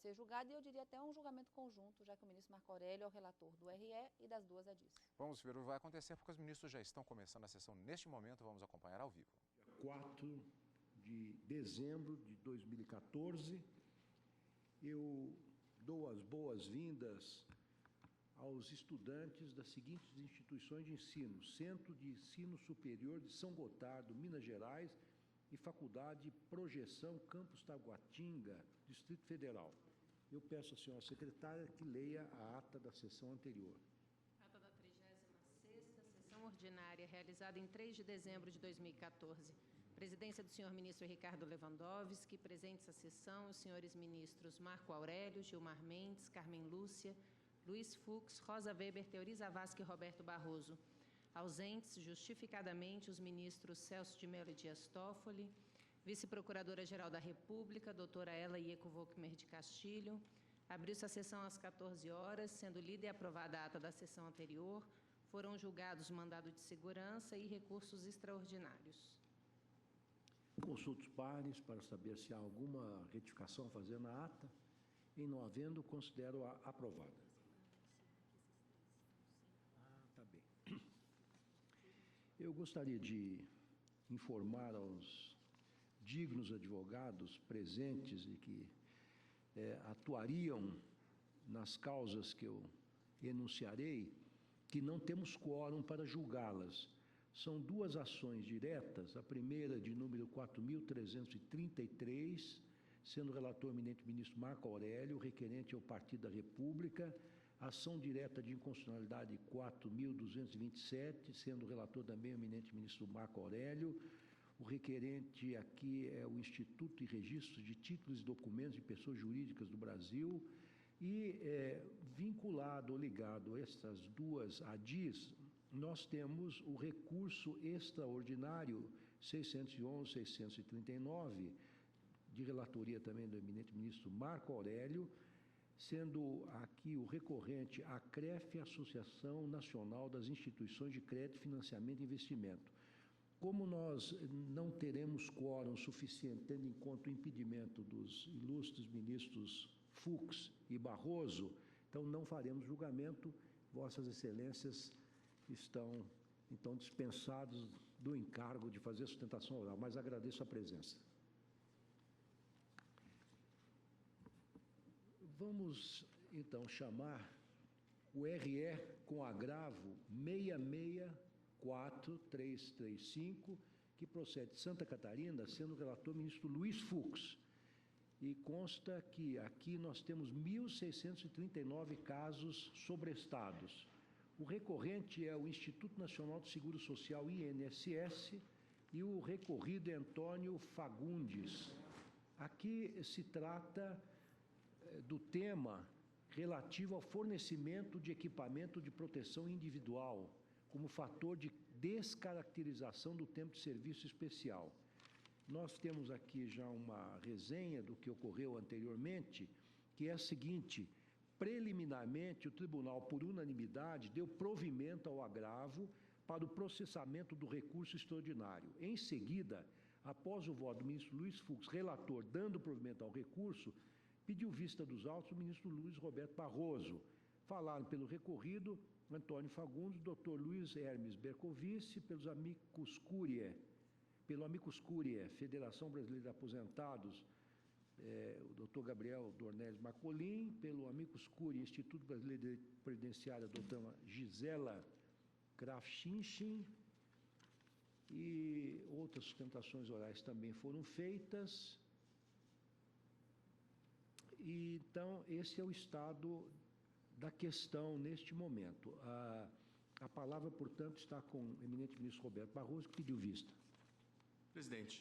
ser julgada, e eu diria até um julgamento conjunto, já que o ministro Marco Aurélio é o relator do RE e das duas ADIs. Vamos ver o que vai acontecer, porque os ministros já estão começando a sessão neste momento, vamos acompanhar ao vivo. 4 de dezembro de 2014, eu dou as boas-vindas aos estudantes das seguintes instituições de ensino: Centro de Ensino Superior de São Gotardo, Minas Gerais, e Faculdade de Projeção, Campus Taguatinga, Distrito Federal. Eu peço à senhora secretária que leia a ata da sessão anterior. Ata da 36ª sessão ordinária, realizada em 3 de dezembro de 2014. Presidência do senhor ministro Ricardo Lewandowski, presentes à sessão os senhores ministros Marco Aurélio, Gilmar Mendes, Carmen Lúcia, Luiz Fux, Rosa Weber, Teori Zavascki e Roberto Barroso. Ausentes, justificadamente, os ministros Celso de Mello e Dias Toffoli, vice-procuradora-geral da República, doutora Ela Ieco Volkmer de Castilho. Abriu-se a sessão às 14 horas, sendo lida e aprovada a ata da sessão anterior. Foram julgados mandado de segurança e recursos extraordinários. Consulto os pares para saber se há alguma retificação a fazer na ata. Em não havendo, considero-a aprovada. Tá bem. Eu gostaria de informar aos dignos advogados presentes e que atuariam nas causas que eu enunciarei, que não temos quórum para julgá-las. São duas ações diretas, a primeira de número 4.333, sendo relator eminente ministro Marco Aurélio, requerente ao Partido da República, ação direta de inconstitucionalidade 4.227, sendo relator também o eminente ministro Marco Aurélio. O requerente aqui é o Instituto e Registro de Títulos e Documentos de Pessoas Jurídicas do Brasil, e vinculado ou ligado a estas duas ADIs, nós temos o recurso extraordinário 611-639, de relatoria também do eminente ministro Marco Aurélio, sendo aqui o recorrente a CREF, Associação Nacional das Instituições de Crédito, Financiamento e Investimento. Como nós não teremos quórum suficiente, tendo em conta o impedimento dos ilustres ministros Fux e Barroso, então não faremos julgamento. Vossas Excelências estão, então, dispensados do encargo de fazer sustentação oral, mas agradeço a presença. Vamos, então, chamar o RE com agravo 664335, que procede de Santa Catarina, sendo o relator ministro Luiz Fux. E consta que aqui nós temos 1.639 casos sobrestados. O recorrente é o Instituto Nacional do Seguro Social, INSS, e o recorrido é Antônio Fagundes. Aqui se trata do tema relativo ao fornecimento de equipamento de proteção individual como fator de descaracterização do tempo de serviço especial. Nós temos aqui já uma resenha do que ocorreu anteriormente, que é a seguinte: preliminarmente, o tribunal, por unanimidade, deu provimento ao agravo para o processamento do recurso extraordinário. Em seguida, após o voto do ministro Luiz Fux, relator, dando provimento ao recurso, pediu vista dos autos o ministro Luiz Roberto Barroso. Falaram pelo recorrido Antônio Fagundes, doutor Luiz Hermes Bercovici, pelo amicus curiae, Federação Brasileira de Aposentados, o doutor Gabriel Dornelles Marcolin, pelo amicus curiae, Instituto Brasileiro de Previdenciária, a doutora Gisela Krafchinchin, e outras sustentações orais também foram feitas. E, então, esse é o estado da questão neste momento. A palavra, portanto, está com o eminente ministro Roberto Barroso, que pediu vista. Presidente,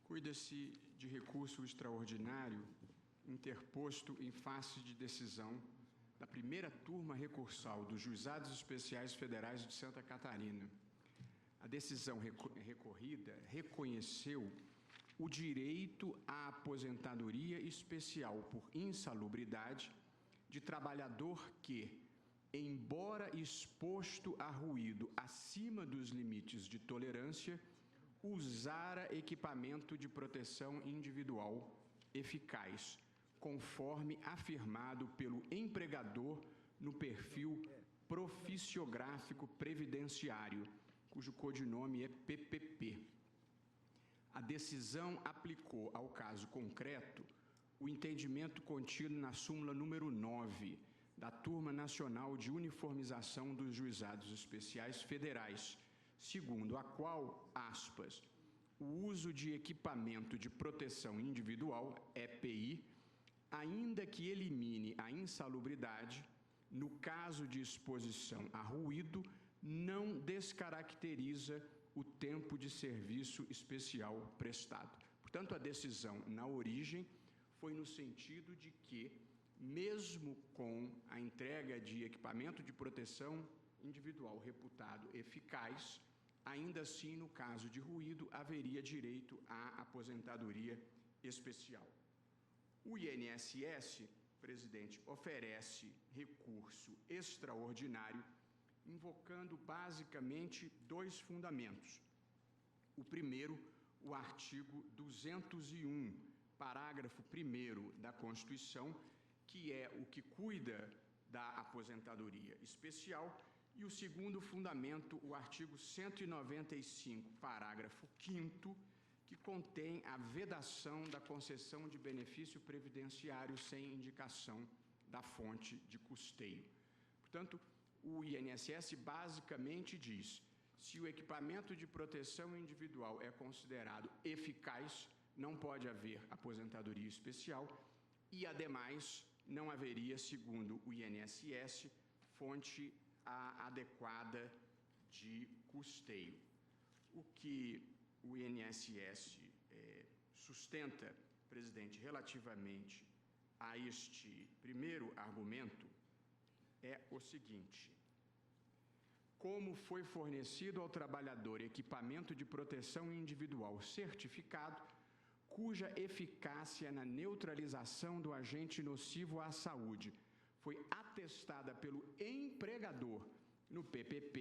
cuida-se de recurso extraordinário interposto em face de decisão da primeira turma recursal dos Juizados Especiais Federais de Santa Catarina. A decisão recorrida reconheceu o direito à aposentadoria especial por insalubridade de trabalhador que, embora exposto a ruído acima dos limites de tolerância, usara equipamento de proteção individual eficaz, conforme afirmado pelo empregador no perfil proficiográfico previdenciário, cujo codinome é PPP. A decisão aplicou ao caso concreto o entendimento contido na súmula número 9 da Turma Nacional de Uniformização dos Juizados Especiais Federais, segundo a qual, aspas, o uso de equipamento de proteção individual, EPI, ainda que elimine a insalubridade, no caso de exposição a ruído, não descaracteriza o tempo de serviço especial prestado. Portanto, a decisão, na origem, foi no sentido de que, mesmo com a entrega de equipamento de proteção individual reputado eficaz, ainda assim, no caso de ruído, haveria direito à aposentadoria especial. O INSS, presidente, oferece recurso extraordinário, invocando basicamente dois fundamentos. O primeiro, o artigo 201, parágrafo 1º da Constituição, que é o que cuida da aposentadoria especial, e o segundo fundamento, o artigo 195, parágrafo 5º, que contém a vedação da concessão de benefício previdenciário sem indicação da fonte de custeio. Portanto, o INSS basicamente diz: se o equipamento de proteção individual é considerado eficaz, não pode haver aposentadoria especial e, ademais, não haveria, segundo o INSS, fonte adequada de custeio. O que o INSS sustenta, presidente, relativamente a este primeiro argumento é o seguinte: como foi fornecido ao trabalhador equipamento de proteção individual certificado, cuja eficácia na neutralização do agente nocivo à saúde foi atestada pelo empregador no PPP,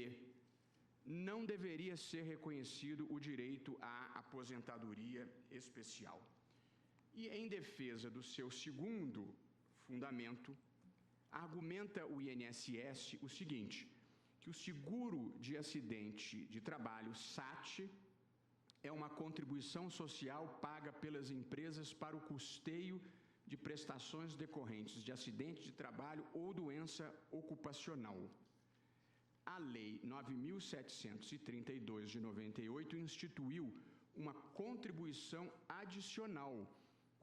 não deveria ser reconhecido o direito à aposentadoria especial. E, em defesa do seu segundo fundamento, argumenta o INSS o seguinte: que o seguro de acidente de trabalho, SAT, é uma contribuição social paga pelas empresas para o custeio de prestações decorrentes de acidente de trabalho ou doença ocupacional. A Lei 9.732 de 98 instituiu uma contribuição adicional,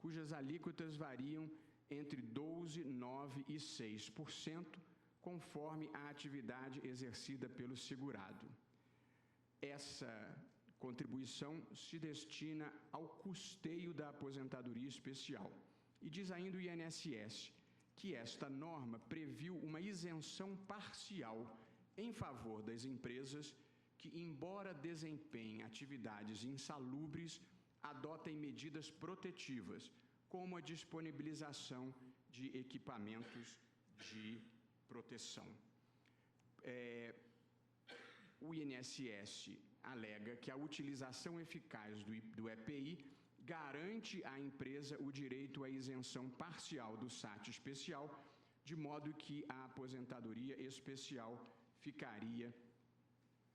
cujas alíquotas variam entre 12%, 9% e 6%, conforme a atividade exercida pelo segurado. Essa contribuição se destina ao custeio da aposentadoria especial. E diz ainda o INSS que esta norma previu uma isenção parcial em favor das empresas que, embora desempenhem atividades insalubres, adotem medidas protetivas, como a disponibilização de equipamentos de proteção. O INSS alega que a utilização eficaz do EPI garante à empresa o direito à isenção parcial do SAT especial, de modo que a aposentadoria especial ficaria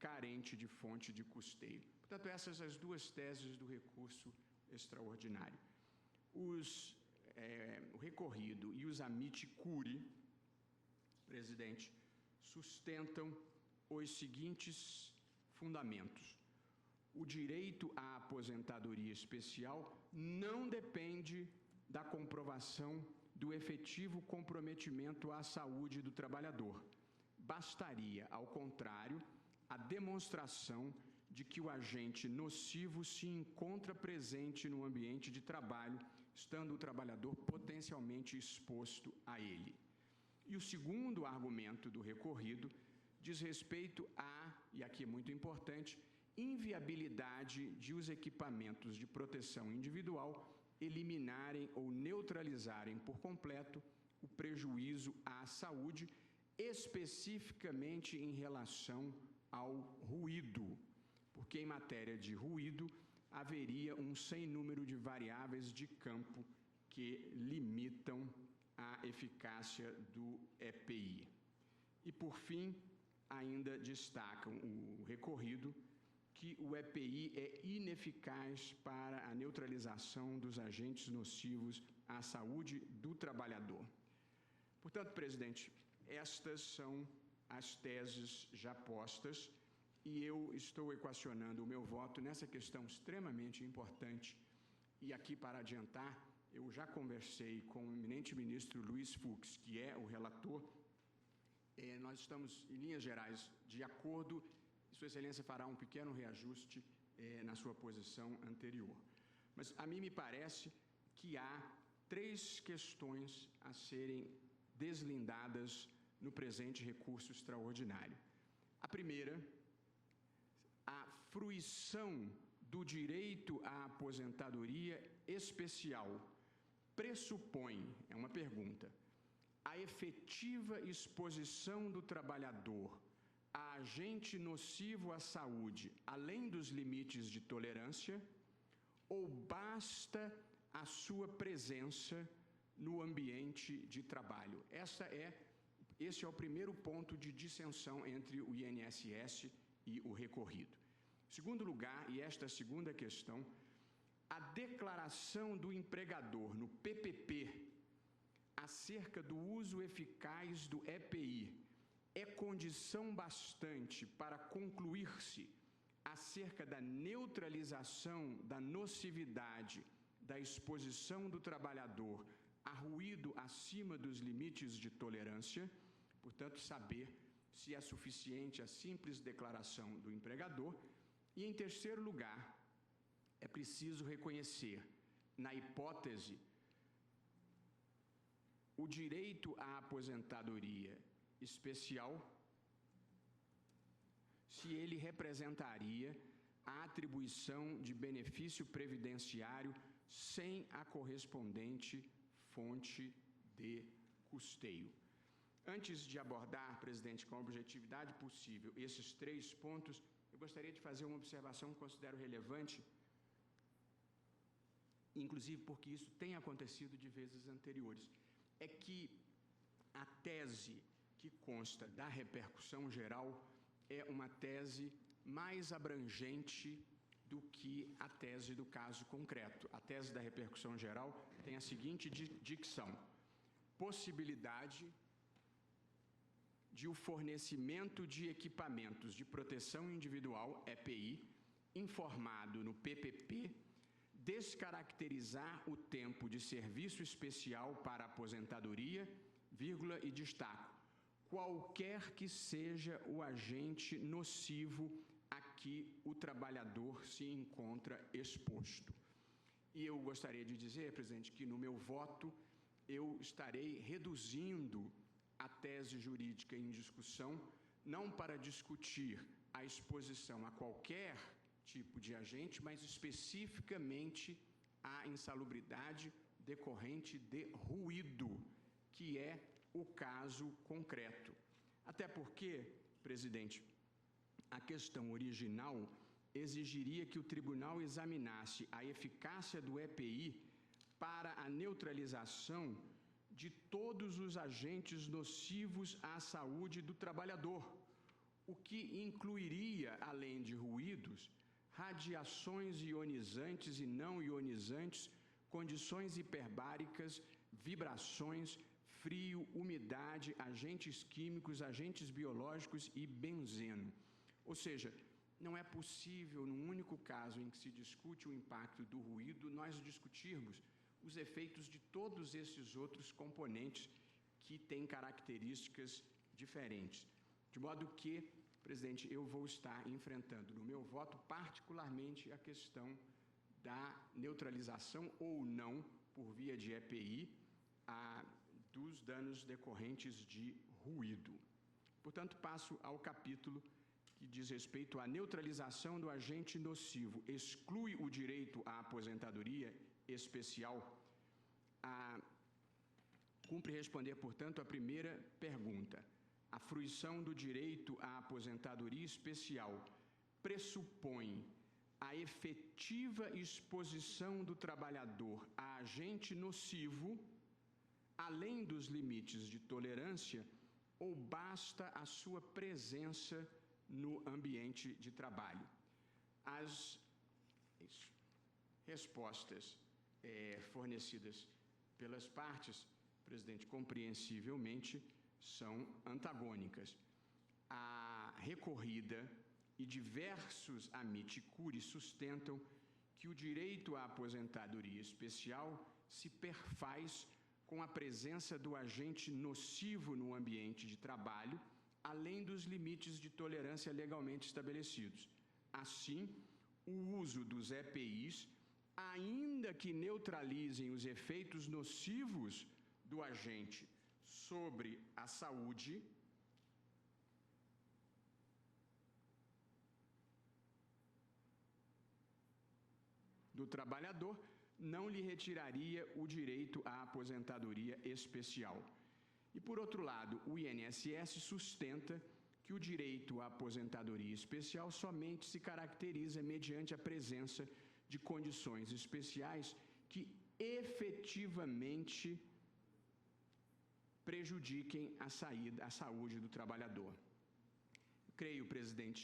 carente de fonte de custeio. Portanto, essas as duas teses do recurso extraordinário. O recorrido e os amici curiae, presidente, sustentam os seguintes fundamentos. O direito à aposentadoria especial não depende da comprovação do efetivo comprometimento à saúde do trabalhador. Bastaria, ao contrário, a demonstração de que o agente nocivo se encontra presente no ambiente de trabalho, estando o trabalhador potencialmente exposto a ele. E o segundo argumento do recorrido diz respeito a, e aqui é muito importante, inviabilidade de os equipamentos de proteção individual eliminarem ou neutralizarem por completo o prejuízo à saúde, especificamente em relação ao ruído, porque em matéria de ruído haveria um sem número de variáveis de campo que limitam a eficácia do EPI. E, por fim, ainda destacam o recorrido que o EPI é ineficaz para a neutralização dos agentes nocivos à saúde do trabalhador. Portanto, presidente, estas são as teses já postas e eu estou equacionando o meu voto nessa questão extremamente importante. E aqui, para adiantar, eu já conversei com o eminente ministro Luiz Fux, que é o relator. Nós estamos, em linhas gerais, de acordo. Sua Excelência fará um pequeno reajuste na sua posição anterior. Mas a mim me parece que há 3 questões a serem deslindadas no presente recurso extraordinário. A primeira, a fruição do direito à aposentadoria especial pressupõe, é uma pergunta, a efetiva exposição do trabalhador a agente nocivo à saúde, além dos limites de tolerância, ou basta a sua presença no ambiente de trabalho? Esse é o primeiro ponto de dissensão entre o INSS e o recorrido. Em segundo lugar, e esta é a segunda questão, a declaração do empregador no PPP acerca do uso eficaz do EPI é condição bastante para concluir-se acerca da neutralização da nocividade da exposição do trabalhador a ruído acima dos limites de tolerância, portanto, saber se é suficiente a simples declaração do empregador. E, em terceiro lugar, é preciso reconhecer, na hipótese, o direito à aposentadoria especial, se ele representaria a atribuição de benefício previdenciário sem a correspondente fonte de custeio. Antes de abordar, presidente, com a objetividade possível esses 3 pontos, eu gostaria de fazer uma observação que considero relevante, inclusive porque isso tem acontecido de vezes anteriores. É que a tese que consta da repercussão geral é uma tese mais abrangente do que a tese do caso concreto. A tese da repercussão geral tem a seguinte dicção: possibilidade de o fornecimento de equipamentos de proteção individual, EPI, informado no PPP, descaracterizar o tempo de serviço especial para aposentadoria, vírgula, e destaco, qualquer que seja o agente nocivo a que o trabalhador se encontra exposto. E eu gostaria de dizer, presidente, que no meu voto eu estarei reduzindo a tese jurídica em discussão, não para discutir a exposição a qualquer tipo de agente, mas especificamente a insalubridade decorrente de ruído, que é o caso concreto. Até porque, presidente, a questão original exigiria que o tribunal examinasse a eficácia do EPI para a neutralização de todos os agentes nocivos à saúde do trabalhador, o que incluiria, além de ruídos, radiações ionizantes e não ionizantes, condições hiperbáricas, vibrações, frio, umidade, agentes químicos, agentes biológicos e benzeno. Ou seja, não é possível, num único caso em que se discute o impacto do ruído, nós discutirmos os efeitos de todos esses outros componentes que têm características diferentes. De modo que, presidente, eu vou estar enfrentando no meu voto particularmente a questão da neutralização ou não, por via de EPI, dos danos decorrentes de ruído. Portanto, passo ao capítulo que diz respeito à neutralização do agente nocivo. Exclui o direito à aposentadoria especial. Cumpre responder, portanto, a primeira pergunta. A fruição do direito à aposentadoria especial pressupõe a efetiva exposição do trabalhador a agente nocivo, além dos limites de tolerância, ou basta a sua presença no ambiente de trabalho? As respostas fornecidas pelas partes, presidente, compreensivelmente, são antagônicas. A recorrida e diversos amici curiae sustentam que o direito à aposentadoria especial se perfaz com a presença do agente nocivo no ambiente de trabalho, além dos limites de tolerância legalmente estabelecidos. Assim, o uso dos EPIs, ainda que neutralizem os efeitos nocivos do agente sobre a saúde, do trabalhador, não lhe retiraria o direito à aposentadoria especial. E, por outro lado, o INSS sustenta que o direito à aposentadoria especial somente se caracteriza mediante a presença de condições especiais que efetivamente prejudiquem a saúde do trabalhador. Creio, presidente,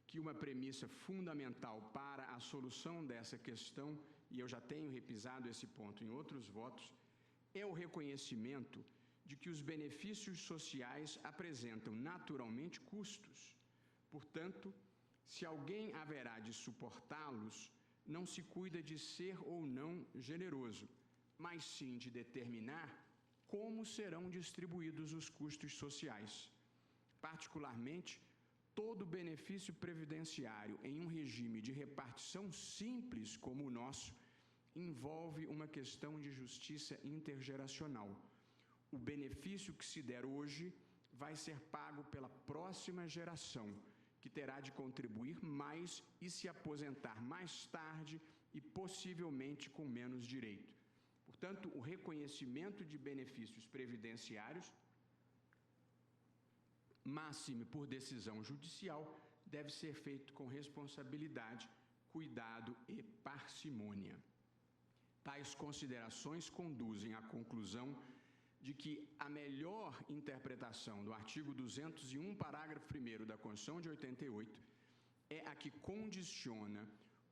que uma premissa fundamental para a solução dessa questão, e eu já tenho repisado esse ponto em outros votos, é o reconhecimento de que os benefícios sociais apresentam naturalmente custos. Portanto, se alguém haverá de suportá-los, não se cuida de ser ou não generoso, mas sim de determinar como serão distribuídos os custos sociais. Particularmente, todo benefício previdenciário em um regime de repartição simples como o nosso envolve uma questão de justiça intergeracional. O benefício que se der hoje vai ser pago pela próxima geração, que terá de contribuir mais e se aposentar mais tarde e possivelmente com menos direito. Portanto, o reconhecimento de benefícios previdenciários, máxime por decisão judicial, deve ser feito com responsabilidade, cuidado e parcimônia. Tais considerações conduzem à conclusão de que a melhor interpretação do artigo 201, parágrafo 1º da Constituição de 88 é a que condiciona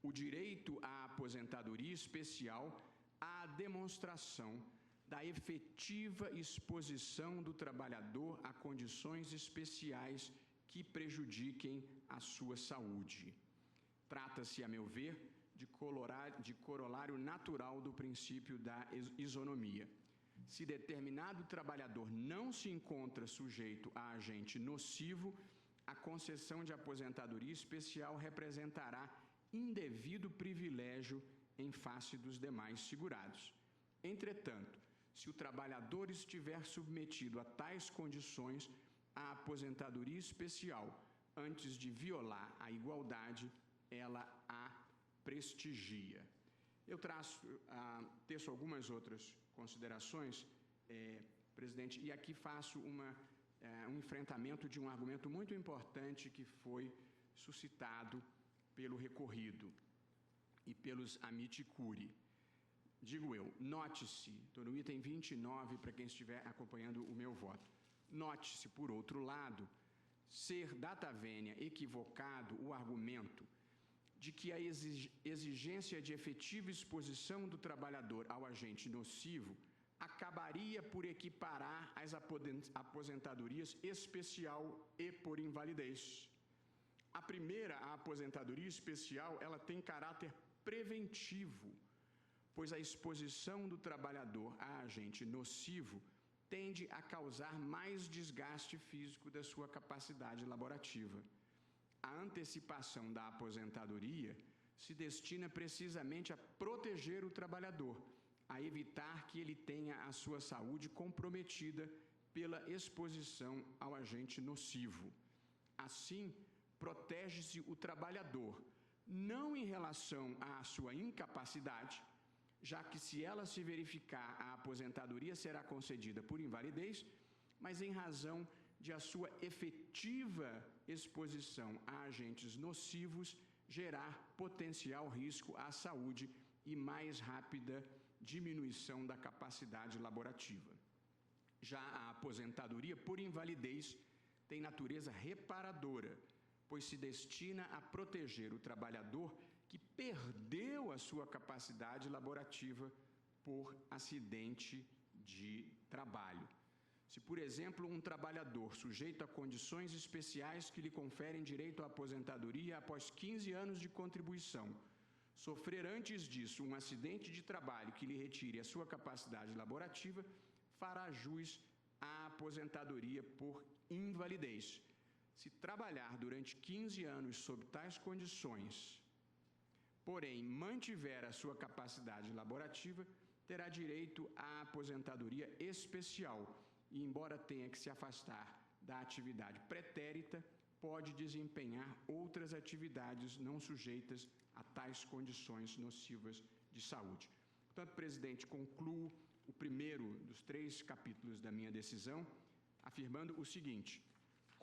o direito à aposentadoria especial à demonstração da efetiva exposição do trabalhador a condições especiais que prejudiquem a sua saúde. Trata-se, a meu ver, de corolário natural do princípio da isonomia. Se determinado trabalhador não se encontra sujeito a agente nocivo, a concessão de aposentadoria especial representará indevido privilégio em face dos demais segurados. Entretanto, se o trabalhador estiver submetido a tais condições, a aposentadoria especial, antes de violar a igualdade, ela a prestigia. Eu teço algumas outras considerações, presidente, e aqui faço um enfrentamento de um argumento muito importante que foi suscitado pelo recorrido e pelos amici curiae. Digo eu, note-se, estou no item 29, para quem estiver acompanhando o meu voto, note-se, por outro lado, ser data vênia equivocado o argumento de que a exigência de efetiva exposição do trabalhador ao agente nocivo acabaria por equiparar as aposentadorias especial e por invalidez. A primeira, a aposentadoria especial, ela tem caráter preventivo, pois a exposição do trabalhador a agente nocivo tende a causar mais desgaste físico da sua capacidade laborativa. A antecipação da aposentadoria se destina precisamente a proteger o trabalhador, a evitar que ele tenha a sua saúde comprometida pela exposição ao agente nocivo. Assim, protege-se o trabalhador, não em relação à sua incapacidade, já que se ela se verificar, a aposentadoria será concedida por invalidez, mas em razão de a sua efetiva exposição a agentes nocivos gerar potencial risco à saúde e mais rápida diminuição da capacidade laborativa. Já a aposentadoria por invalidez tem natureza reparadora, pois se destina a proteger o trabalhador que perdeu a sua capacidade laborativa por acidente de trabalho. Se, por exemplo, um trabalhador sujeito a condições especiais que lhe conferem direito à aposentadoria após 15 anos de contribuição, sofrer antes disso um acidente de trabalho que lhe retire a sua capacidade laborativa, fará jus à aposentadoria por invalidez. Se trabalhar durante 15 anos sob tais condições, porém mantiver a sua capacidade laborativa, terá direito à aposentadoria especial e, embora tenha que se afastar da atividade pretérita, pode desempenhar outras atividades não sujeitas a tais condições nocivas de saúde. Portanto, presidente, concluo o primeiro dos 3 capítulos da minha decisão, afirmando o seguinte: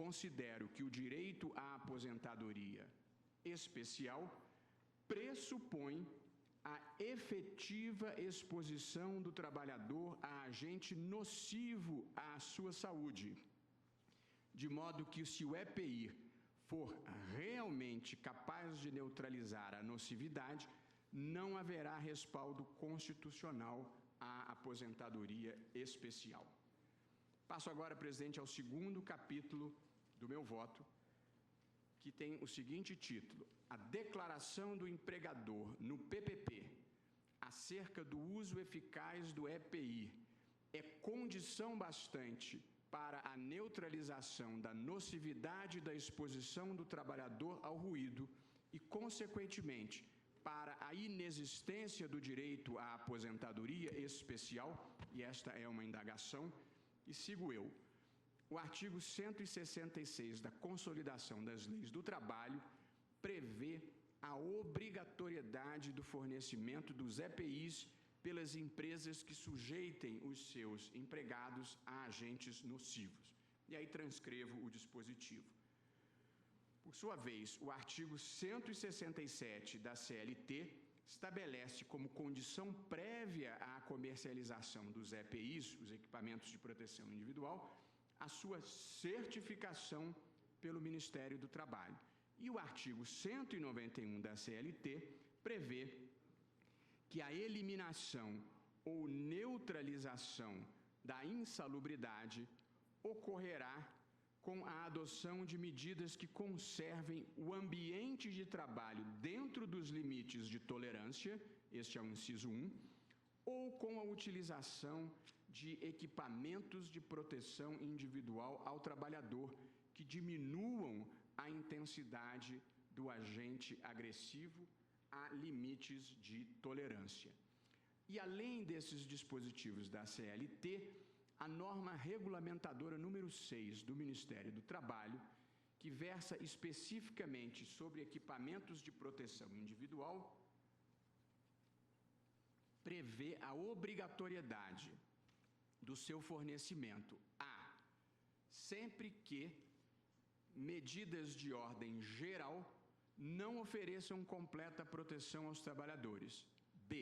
considero que o direito à aposentadoria especial pressupõe a efetiva exposição do trabalhador a agente nocivo à sua saúde, de modo que, se o EPI for realmente capaz de neutralizar a nocividade, não haverá respaldo constitucional à aposentadoria especial. Passo agora, presidente, ao segundo capítulo do meu voto, que tem o seguinte título: a declaração do empregador no PPP acerca do uso eficaz do EPI é condição bastante para a neutralização da nocividade da exposição do trabalhador ao ruído e, consequentemente, para a inexistência do direito à aposentadoria especial, e esta é uma indagação, e sigo eu. O artigo 166 da Consolidação das Leis do Trabalho prevê a obrigatoriedade do fornecimento dos EPIs pelas empresas que sujeitem os seus empregados a agentes nocivos. E aí transcrevo o dispositivo. Por sua vez, o artigo 167 da CLT estabelece como condição prévia à comercialização dos EPIs, os equipamentos de proteção individual, a sua certificação pelo Ministério do Trabalho. E o artigo 191 da CLT prevê que a eliminação ou neutralização da insalubridade ocorrerá com a adoção de medidas que conservem o ambiente de trabalho dentro dos limites de tolerância, este é o inciso 1, ou com a utilização de equipamentos de proteção individual ao trabalhador que diminuam a intensidade do agente agressivo a limites de tolerância. E além desses dispositivos da CLT, a norma regulamentadora número 6 do Ministério do Trabalho, que versa especificamente sobre equipamentos de proteção individual, prevê a obrigatoriedade do seu fornecimento sempre que medidas de ordem geral não ofereçam completa proteção aos trabalhadores. B,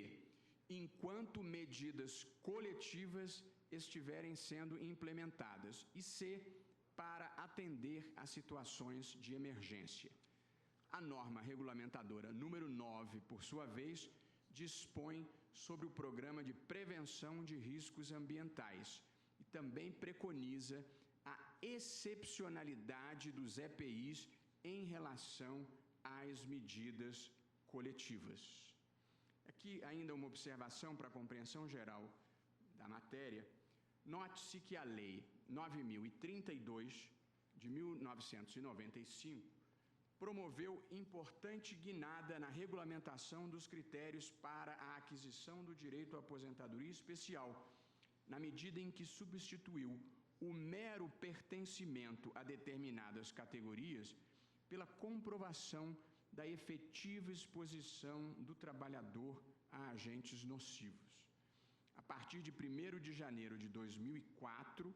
enquanto medidas coletivas estiverem sendo implementadas. E C, para atender a situações de emergência. A norma regulamentadora número 9, por sua vez, dispõe sobre o programa de prevenção de riscos ambientais e também preconiza a excepcionalidade dos EPIs em relação às medidas coletivas. Aqui ainda uma observação para a compreensão geral da matéria. Note-se que a Lei 9.032, de 1995, promoveu importante guinada na regulamentação dos critérios para a aquisição do direito à aposentadoria especial, na medida em que substituiu o mero pertencimento a determinadas categorias pela comprovação da efetiva exposição do trabalhador a agentes nocivos. A partir de 1º de janeiro de 2004,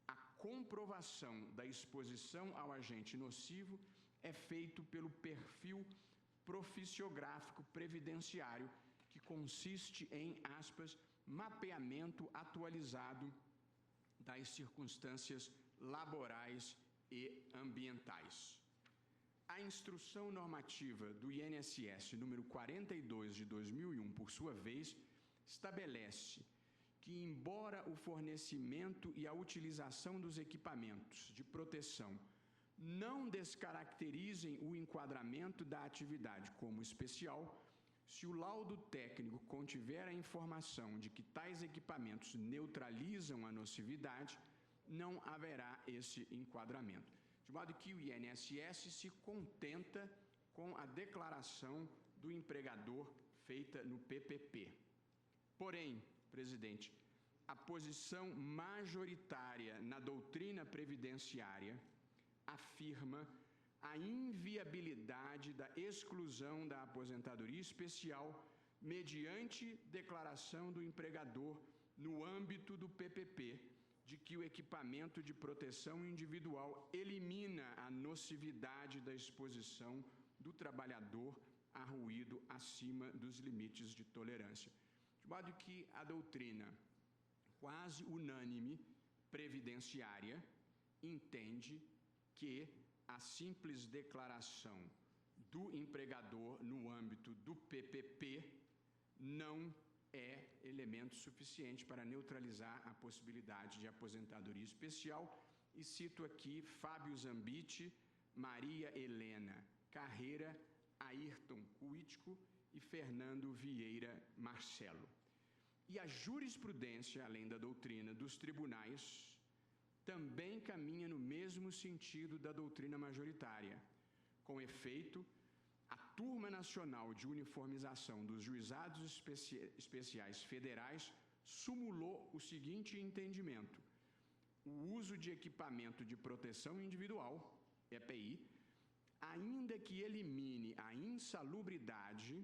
a comprovação da exposição ao agente nocivo é feito pelo perfil profissiográfico previdenciário, que consiste em, aspas, mapeamento atualizado das circunstâncias laborais e ambientais. A instrução normativa do INSS número 42 de 2001, por sua vez, estabelece que, embora o fornecimento e a utilização dos equipamentos de proteção não descaracterizem o enquadramento da atividade como especial, se o laudo técnico contiver a informação de que tais equipamentos neutralizam a nocividade, não haverá esse enquadramento. De modo que o INSS se contenta com a declaração do empregador feita no PPP. Porém, presidente, a posição majoritária na doutrina previdenciária afirma a inviabilidade da exclusão da aposentadoria especial mediante declaração do empregador no âmbito do PPP, de que o equipamento de proteção individual elimina a nocividade da exposição do trabalhador a ruído acima dos limites de tolerância. De modo que a doutrina quase unânime previdenciária entende que a simples declaração do empregador no âmbito do PPP não é elemento suficiente para neutralizar a possibilidade de aposentadoria especial. E cito aqui Fábio Zambiti, Maria Helena Carreira, Ayrton Cuítico e Fernando Vieira Marcelo. E a jurisprudência, além da doutrina dos tribunais, também caminha no mesmo sentido da doutrina majoritária. Com efeito, a Turma Nacional de Uniformização dos Juizados Especiais Federais sumulou o seguinte entendimento: o uso de equipamento de proteção individual, EPI, ainda que elimine a insalubridade,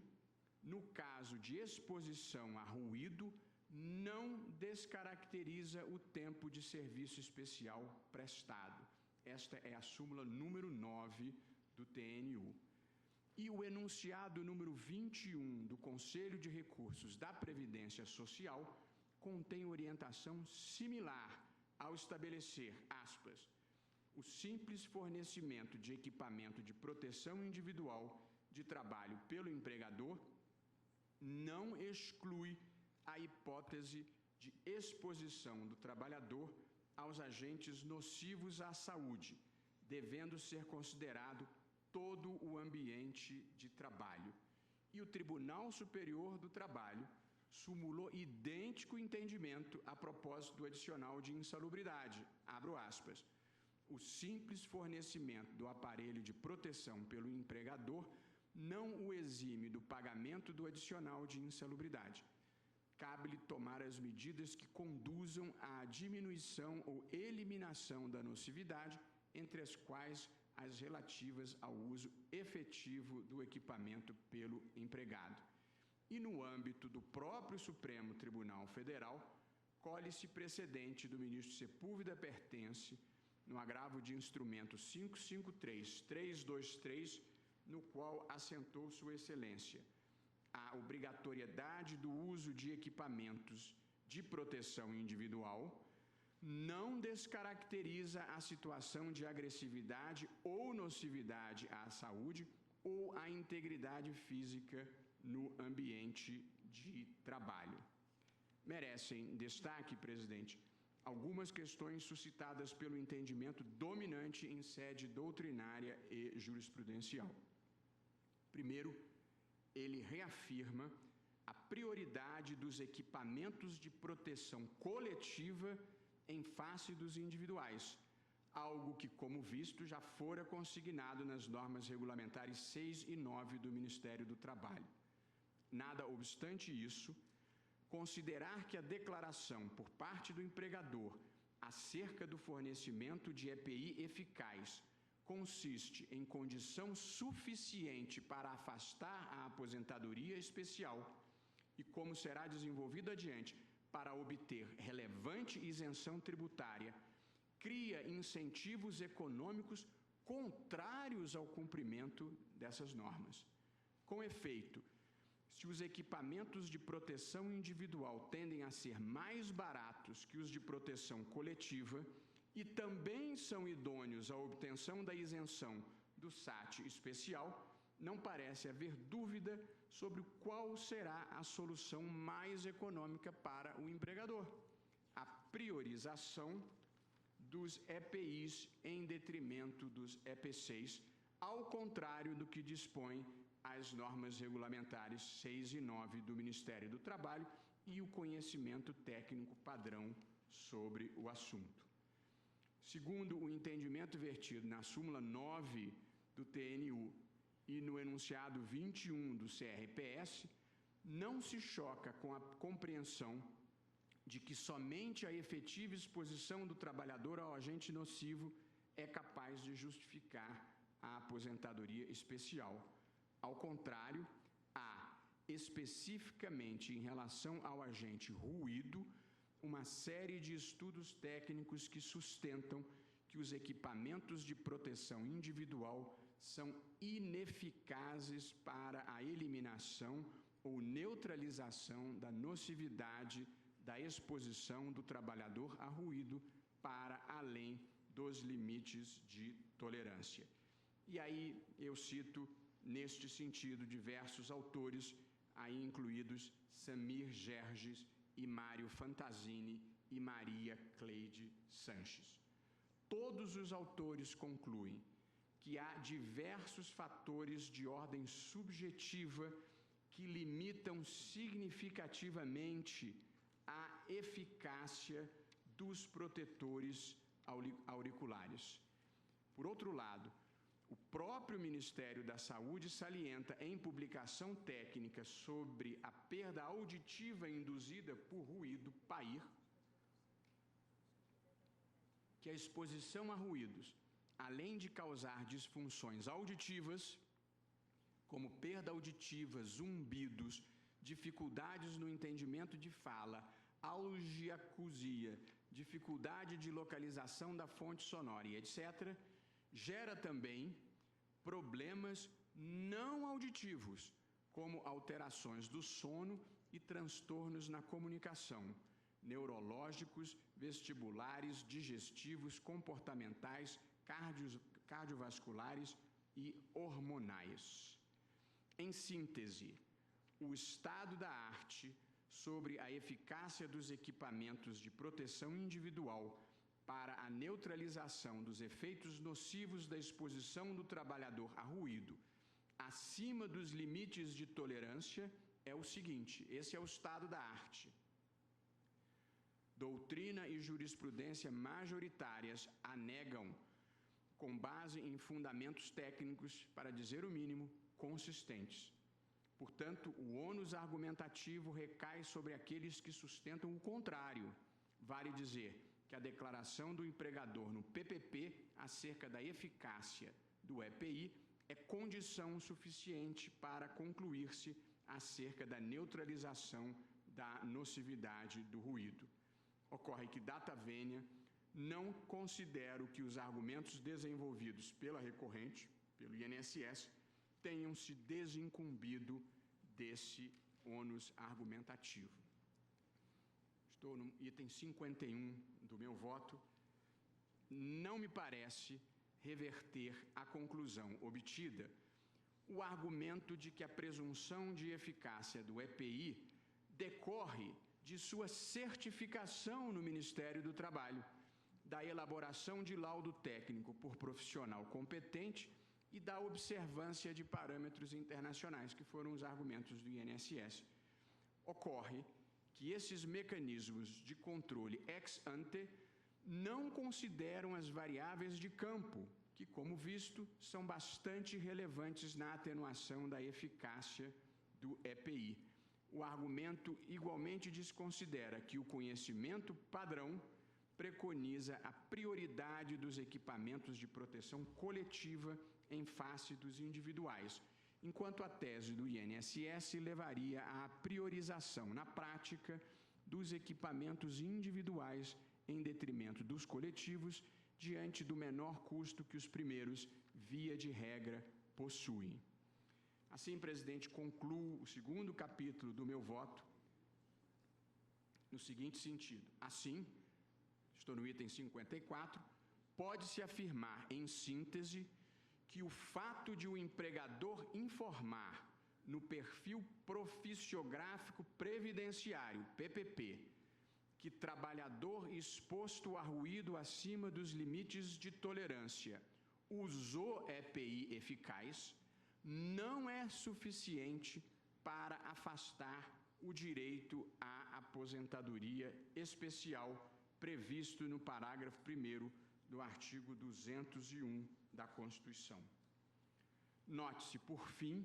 no caso de exposição a ruído, não descaracteriza o tempo de serviço especial prestado. Esta é a súmula número 9 do TNU. E o enunciado número 21 do Conselho de Recursos da Previdência Social contém orientação similar ao estabelecer, aspas, o simples fornecimento de equipamento de proteção individual de trabalho pelo empregador não exclui a hipótese de exposição do trabalhador aos agentes nocivos à saúde, devendo ser considerado todo o ambiente de trabalho. E o Tribunal Superior do Trabalho sumulou idêntico entendimento a propósito do adicional de insalubridade, abro aspas, o simples fornecimento do aparelho de proteção pelo empregador não o exime do pagamento do adicional de insalubridade. Cabe-lhe tomar as medidas que conduzam à diminuição ou eliminação da nocividade, entre as quais as relativas ao uso efetivo do equipamento pelo empregado. E no âmbito do próprio Supremo Tribunal Federal, colhe-se precedente do ministro Sepúlveda Pertence, no agravo de instrumento 553.323, no qual assentou Sua Excelência a obrigatoriedade do uso de equipamentos de proteção individual não descaracteriza a situação de agressividade ou nocividade à saúde ou à integridade física no ambiente de trabalho. Merecem destaque, presidente, algumas questões suscitadas pelo entendimento dominante em sede doutrinária e jurisprudencial. Primeiro, ele reafirma a prioridade dos equipamentos de proteção coletiva em face dos individuais, algo que, como visto, já fora consignado nas normas regulamentares 6 e 9 do Ministério do Trabalho. Nada obstante isso, considerar que a declaração por parte do empregador acerca do fornecimento de EPI eficaz consiste em condição suficiente para afastar a aposentadoria especial e, como será desenvolvido adiante, para obter relevante isenção tributária, cria incentivos econômicos contrários ao cumprimento dessas normas. Com efeito, se os equipamentos de proteção individual tendem a ser mais baratos que os de proteção coletiva e também são idôneos à obtenção da isenção do SAT especial, não parece haver dúvida sobre qual será a solução mais econômica para o empregador: a priorização dos EPIs em detrimento dos EPCs, ao contrário do que dispõem as normas regulamentares 6 e 9 do Ministério do Trabalho e o conhecimento técnico padrão sobre o assunto. Segundo o entendimento vertido na súmula 9 do TNU e no enunciado 21 do CRPS, não se choca com a compreensão de que somente a efetiva exposição do trabalhador ao agente nocivo é capaz de justificar a aposentadoria especial. Ao contrário, há, especificamente em relação ao agente ruído, uma série de estudos técnicos que sustentam que os equipamentos de proteção individual são ineficazes para a eliminação ou neutralização da nocividade da exposição do trabalhador a ruído para além dos limites de tolerância. E aí eu cito, neste sentido, diversos autores, aí incluídos Samir Gerges e Mário Fantasini e Maria Cleide Sanches. Todos os autores concluem que há diversos fatores de ordem subjetiva que limitam significativamente a eficácia dos protetores auriculares. Por outro lado, o próprio Ministério da Saúde salienta em publicação técnica sobre a perda auditiva induzida por ruído, PAIR, que a exposição a ruídos, além de causar disfunções auditivas, como perda auditiva, zumbidos, dificuldades no entendimento de fala, algiacusia, dificuldade de localização da fonte sonora e etc., gera também problemas não auditivos, como alterações do sono e transtornos na comunicação, neurológicos, vestibulares, digestivos, comportamentais, cardiovasculares e hormonais. Em síntese, o estado da arte sobre a eficácia dos equipamentos de proteção individual para a neutralização dos efeitos nocivos da exposição do trabalhador a ruído acima dos limites de tolerância é o seguinte: esse é o estado da arte. Doutrina e jurisprudência majoritárias a negam com base em fundamentos técnicos, para dizer o mínimo, consistentes. Portanto, o ônus argumentativo recai sobre aqueles que sustentam o contrário. Vale dizer que a declaração do empregador no PPP acerca da eficácia do EPI é condição suficiente para concluir-se acerca da neutralização da nocividade do ruído. Ocorre que, data vênia, não considero que os argumentos desenvolvidos pela recorrente, pelo INSS, tenham se desincumbido desse ônus argumentativo. Estou no item 51 do meu voto. Não me parece reverter a conclusão obtida o argumento de que a presunção de eficácia do EPI decorre de sua certificação no Ministério do Trabalho, da elaboração de laudo técnico por profissional competente e da observância de parâmetros internacionais, que foram os argumentos do INSS. Ocorre que esses mecanismos de controle ex ante não consideram as variáveis de campo, que, como visto, são bastante relevantes na atenuação da eficácia do EPI. O argumento igualmente desconsidera que o conhecimento padrão preconiza a prioridade dos equipamentos de proteção coletiva em face dos individuais, enquanto a tese do INSS levaria à priorização, na prática, dos equipamentos individuais em detrimento dos coletivos, diante do menor custo que os primeiros, via de regra, possuem. Assim, presidente, concluo o segundo capítulo do meu voto no seguinte sentido. Assim, estou no item 54, pode-se afirmar, em síntese, que o fato de o empregador informar no perfil profissiográfico previdenciário, PPP, que trabalhador exposto a ruído acima dos limites de tolerância usou EPI eficaz, não é suficiente para afastar o direito à aposentadoria especial previsto no parágrafo 1º do artigo 201 da Constituição. Note-se, por fim,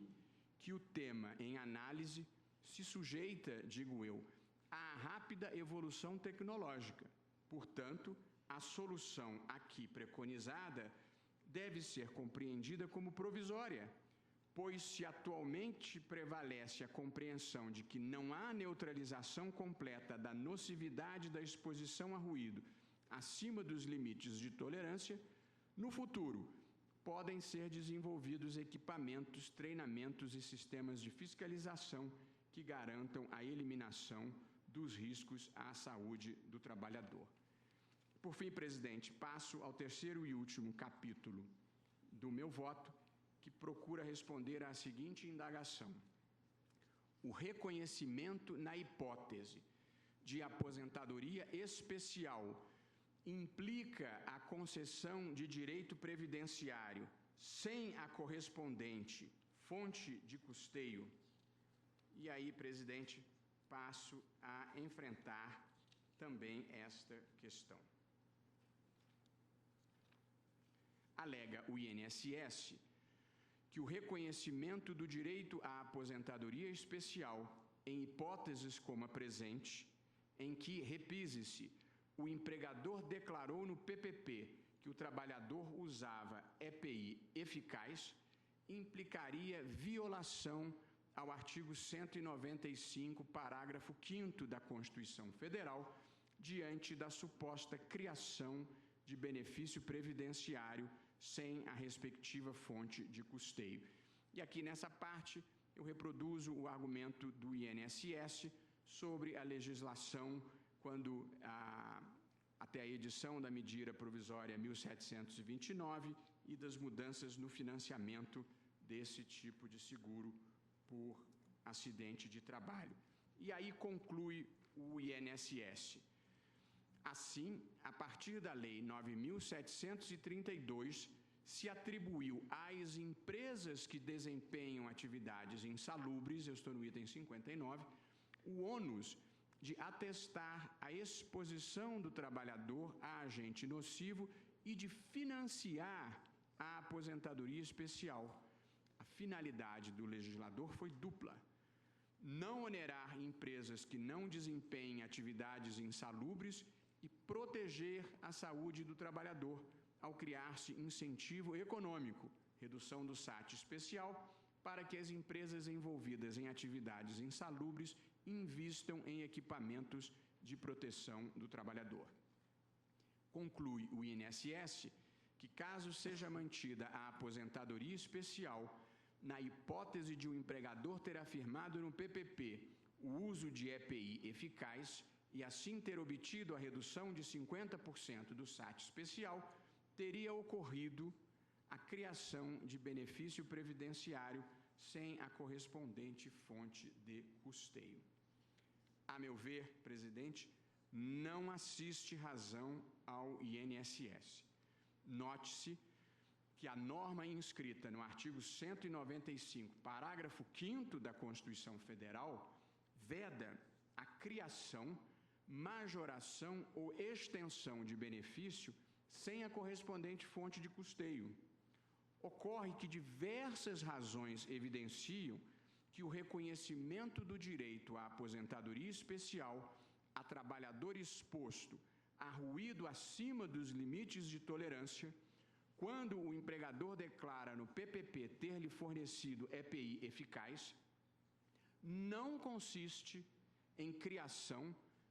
que o tema em análise se sujeita, digo eu, à rápida evolução tecnológica. Portanto, a solução aqui preconizada deve ser compreendida como provisória, pois se atualmente prevalece a compreensão de que não há neutralização completa da nocividade da exposição a ruído acima dos limites de tolerância, no futuro podem ser desenvolvidos equipamentos, treinamentos e sistemas de fiscalização que garantam a eliminação dos riscos à saúde do trabalhador. Por fim, presidente, passo ao terceiro e último capítulo do meu voto, que procura responder à seguinte indagação: o reconhecimento na hipótese de aposentadoria especial implica a concessão de direito previdenciário sem a correspondente fonte de custeio? E aí, presidente, passo a enfrentar também esta questão. Alega o INSS que o reconhecimento do direito à aposentadoria especial em hipóteses como a presente, em que, repise-se, o empregador declarou no PPP que o trabalhador usava EPI eficaz, implicaria violação ao artigo 195, parágrafo 5º da Constituição Federal, diante da suposta criação de benefício previdenciário sem a respectiva fonte de custeio. E aqui nessa parte eu reproduzo o argumento do INSS sobre a legislação quando até a edição da medida provisória 1729 e das mudanças no financiamento desse tipo de seguro por acidente de trabalho. E aí conclui o INSS. Assim, a partir da Lei 9.732, se atribuiu às empresas que desempenham atividades insalubres, eu estou no item 59, o ônus de atestar a exposição do trabalhador a agente nocivo e de financiar a aposentadoria especial. A finalidade do legislador foi dupla: não onerar empresas que não desempenhem atividades insalubres e proteger a saúde do trabalhador, ao criar-se incentivo econômico, redução do SAT especial, para que as empresas envolvidas em atividades insalubres invistam em equipamentos de proteção do trabalhador. Conclui o INSS que, caso seja mantida a aposentadoria especial, na hipótese de o empregador ter afirmado no PPP o uso de EPI eficaz e assim ter obtido a redução de 50% do SAT especial, teria ocorrido a criação de benefício previdenciário sem a correspondente fonte de custeio. A meu ver, presidente, não assiste razão ao INSS. Note-se que a norma inscrita no artigo 195, parágrafo 5º da Constituição Federal, veda a criação, majoração ou extensão de benefício sem a correspondente fonte de custeio. Ocorre que diversas razões evidenciam que o reconhecimento do direito à aposentadoria especial a trabalhador exposto a ruído acima dos limites de tolerância, quando o empregador declara no PPP ter-lhe fornecido EPI eficaz, não consiste em criação,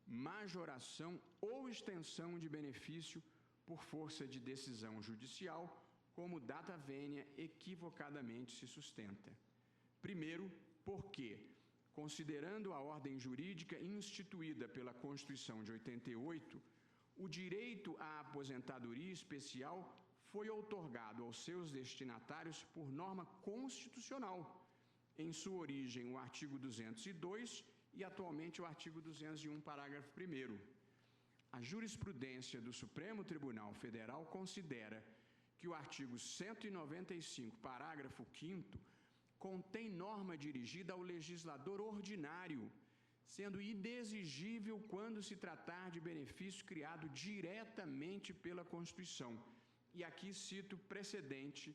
majoração ou extensão de benefício por força de decisão judicial, como data vênia equivocadamente se sustenta. Primeiro, porque, considerando a ordem jurídica instituída pela Constituição de 88, o direito à aposentadoria especial foi outorgado aos seus destinatários por norma constitucional, em sua origem o artigo 202 e atualmente o artigo 201, parágrafo 1º. A jurisprudência do Supremo Tribunal Federal considera que o artigo 195, parágrafo 5º, contém norma dirigida ao legislador ordinário, sendo inexigível quando se tratar de benefício criado diretamente pela Constituição. E aqui cito precedente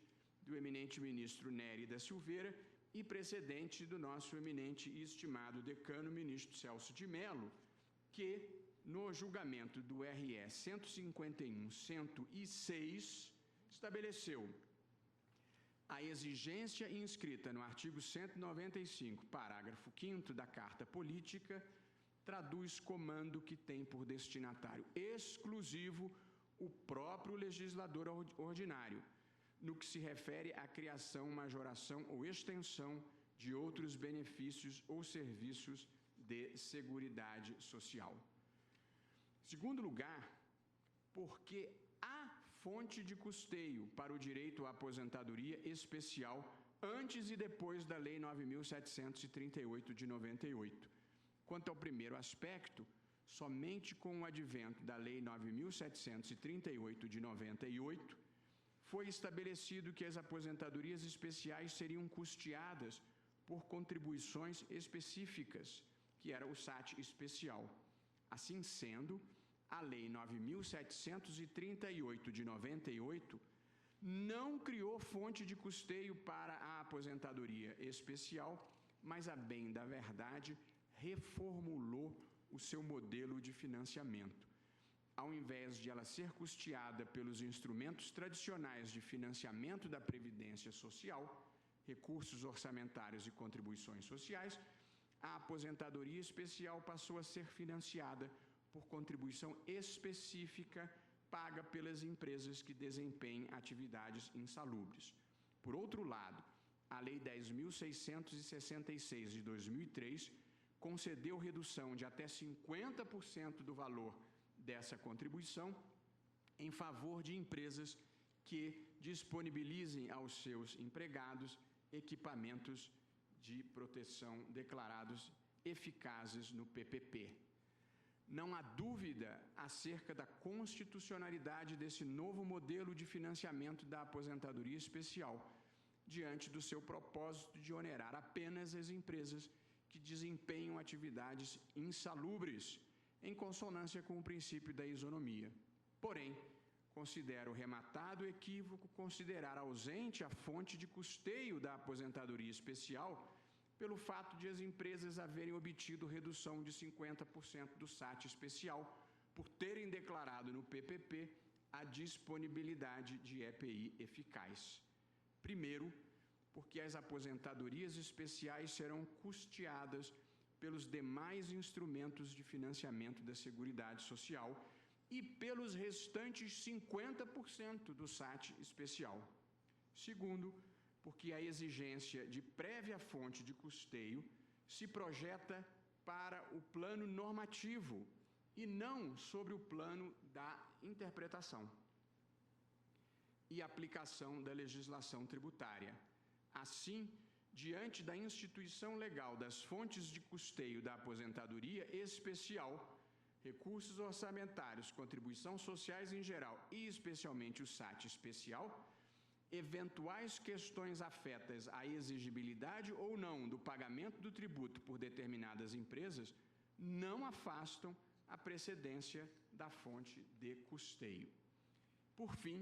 do eminente ministro Nery da Silveira e precedente do nosso eminente e estimado decano, ministro Celso de Mello, que, no julgamento do RE 151-106, estabeleceu a exigência inscrita no artigo 195, parágrafo 5º da Carta Política, traduz comando que tem por destinatário exclusivo o próprio legislador ordinário, no que se refere à criação, majoração ou extensão de outros benefícios ou serviços de seguridade social. Segundo lugar, porque há fonte de custeio para o direito à aposentadoria especial antes e depois da Lei 9.738 de 98. Quanto ao primeiro aspecto, somente com o advento da Lei 9.738 de 98, foi estabelecido que as aposentadorias especiais seriam custeadas por contribuições específicas, que era o SAT especial. Assim sendo, a Lei 9.738 de 98 não criou fonte de custeio para a aposentadoria especial, mas, a bem da verdade, reformulou o seu modelo de financiamento. Ao invés de ela ser custeada pelos instrumentos tradicionais de financiamento da Previdência Social, recursos orçamentários e contribuições sociais, a aposentadoria especial passou a ser financiada por contribuição específica paga pelas empresas que desempenhem atividades insalubres. Por outro lado, a Lei 10.666 de 2003 concedeu redução de até 50% do valor dessa contribuição em favor de empresas que disponibilizem aos seus empregados equipamentos de proteção declarados eficazes no PPP. Não há dúvida acerca da constitucionalidade desse novo modelo de financiamento da aposentadoria especial, diante do seu propósito de onerar apenas as empresas que desempenham atividades insalubres, em consonância com o princípio da isonomia. Porém, considero rematado equívoco considerar ausente a fonte de custeio da aposentadoria especial pelo fato de as empresas haverem obtido redução de 50% do SAT especial por terem declarado no PPP a disponibilidade de EPI eficaz. Primeiro, porque as aposentadorias especiais serão custeadas pelos demais instrumentos de financiamento da Seguridade Social e pelos restantes 50% do SAT especial. Segundo, porque a exigência de prévia fonte de custeio se projeta para o plano normativo e não sobre o plano da interpretação e aplicação da legislação tributária. Assim, diante da instituição legal das fontes de custeio da aposentadoria especial, recursos orçamentários, contribuições sociais em geral e especialmente o SAT especial, eventuais questões afetas à exigibilidade ou não do pagamento do tributo por determinadas empresas não afastam a precedência da fonte de custeio. Por fim,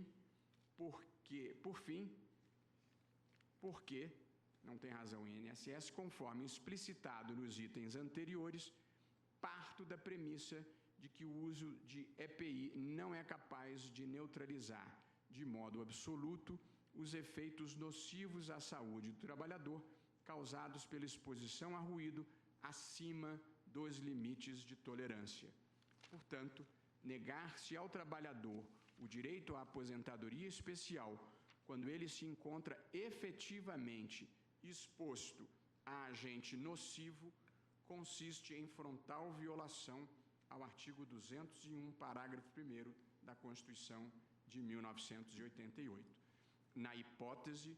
porque não tem razão em INSS, conforme explicitado nos itens anteriores, parto da premissa de que o uso de EPI não é capaz de neutralizar de modo absoluto os efeitos nocivos à saúde do trabalhador causados pela exposição a ruído acima dos limites de tolerância. Portanto, negar-se ao trabalhador o direito à aposentadoria especial quando ele se encontra efetivamente exposto a agente nocivo consiste em frontal violação ao artigo 201, parágrafo 1º da Constituição de 1988. Na hipótese,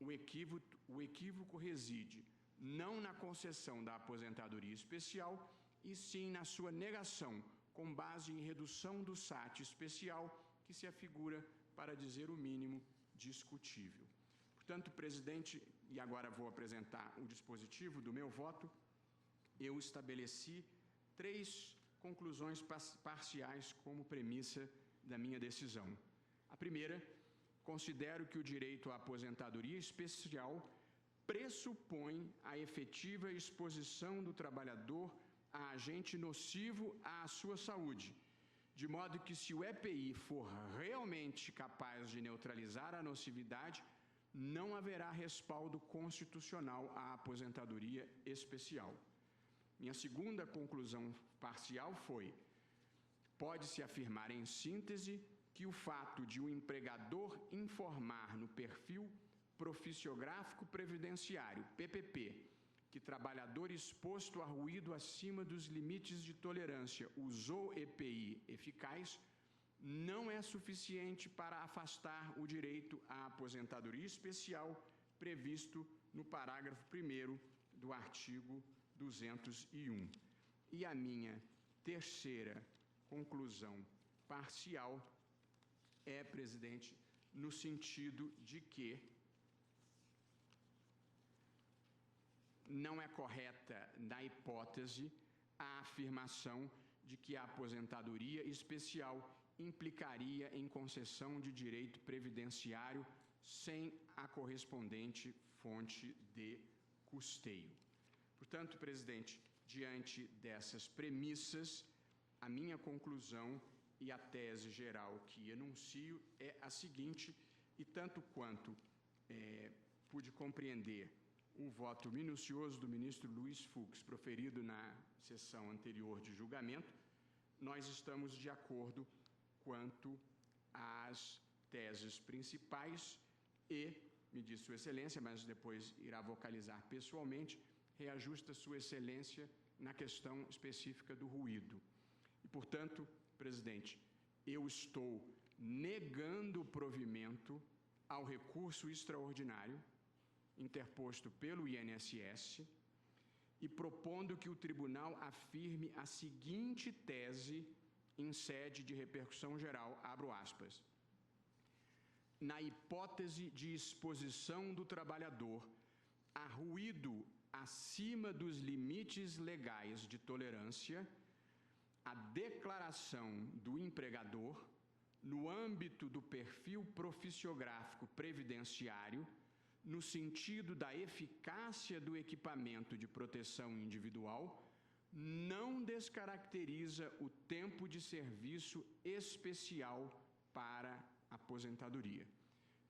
o equívoco reside não na concessão da aposentadoria especial, e sim na sua negação, com base em redução do SAT especial, que se afigura, para dizer o mínimo, discutível. Portanto, presidente, e agora vou apresentar o dispositivo do meu voto, eu estabeleci 3 conclusões parciais como premissa da minha decisão. A primeira, considero que o direito à aposentadoria especial pressupõe a efetiva exposição do trabalhador a agente nocivo à sua saúde, de modo que, se o EPI for realmente capaz de neutralizar a nocividade, não haverá respaldo constitucional à aposentadoria especial. Minha segunda conclusão parcial foi: pode-se afirmar em síntese que o fato de o empregador informar no perfil profissiográfico previdenciário, PPP, que trabalhador exposto a ruído acima dos limites de tolerância usou EPI eficaz, não é suficiente para afastar o direito à aposentadoria especial previsto no parágrafo 1º do artigo 201. E a minha terceira conclusão parcial é, presidente, no sentido de que não é correta, na hipótese, a afirmação de que a aposentadoria especial implicaria em concessão de direito previdenciário sem a correspondente fonte de custeio. Portanto, presidente, diante dessas premissas, a minha conclusão e a tese geral que enuncio é a seguinte, e tanto quanto pude compreender o voto minucioso do ministro Luiz Fux, proferido na sessão anterior de julgamento, nós estamos de acordo quanto às teses principais e, me diz Sua Excelência, mas depois irá vocalizar pessoalmente, reajusta Sua Excelência na questão específica do ruído. E, portanto, presidente, eu estou negando o provimento ao recurso extraordinário interposto pelo INSS e propondo que o tribunal afirme a seguinte tese em sede de repercussão geral, abro aspas: na hipótese de exposição do trabalhador a ruído acima dos limites legais de tolerância, a declaração do empregador, no âmbito do perfil profissiográfico previdenciário, no sentido da eficácia do equipamento de proteção individual, não descaracteriza o tempo de serviço especial para aposentadoria.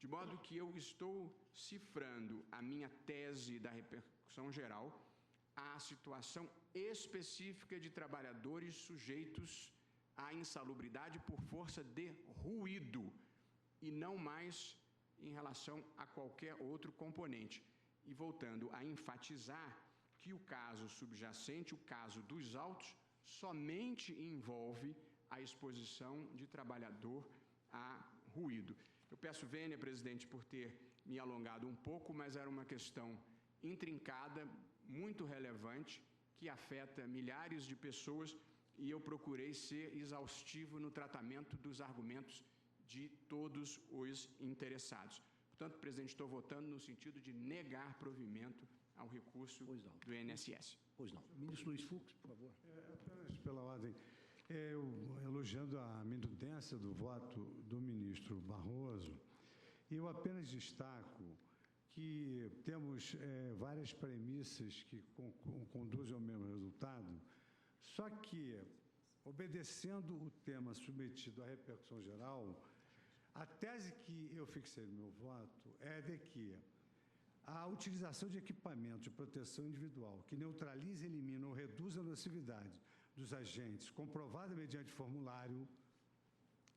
De modo que eu estou cifrando a minha tese da repercussão geral à situação específica de trabalhadores sujeitos à insalubridade por força de ruído e não mais em relação a qualquer outro componente. E voltando a enfatizar que o caso subjacente, o caso dos autos, somente envolve a exposição de trabalhador a ruído. Eu peço vênia, presidente, por ter me alongado um pouco, mas era uma questão intrincada, muito relevante, que afeta milhares de pessoas, e eu procurei ser exaustivo no tratamento dos argumentos de todos os interessados. Portanto, presidente, estou votando no sentido de negar provimento ao recurso do INSS. Pois não. Ministro Luiz Fux, por favor. Apenas pela ordem, eu, elogiando a minudência do voto do ministro Barroso, eu apenas destaco que temos várias premissas que conduzem ao mesmo resultado, só que, obedecendo o tema submetido à repercussão geral, a tese que eu fixei no meu voto é de que a utilização de equipamentos de proteção individual que neutraliza, elimina ou reduz a nocividade dos agentes, comprovada mediante formulário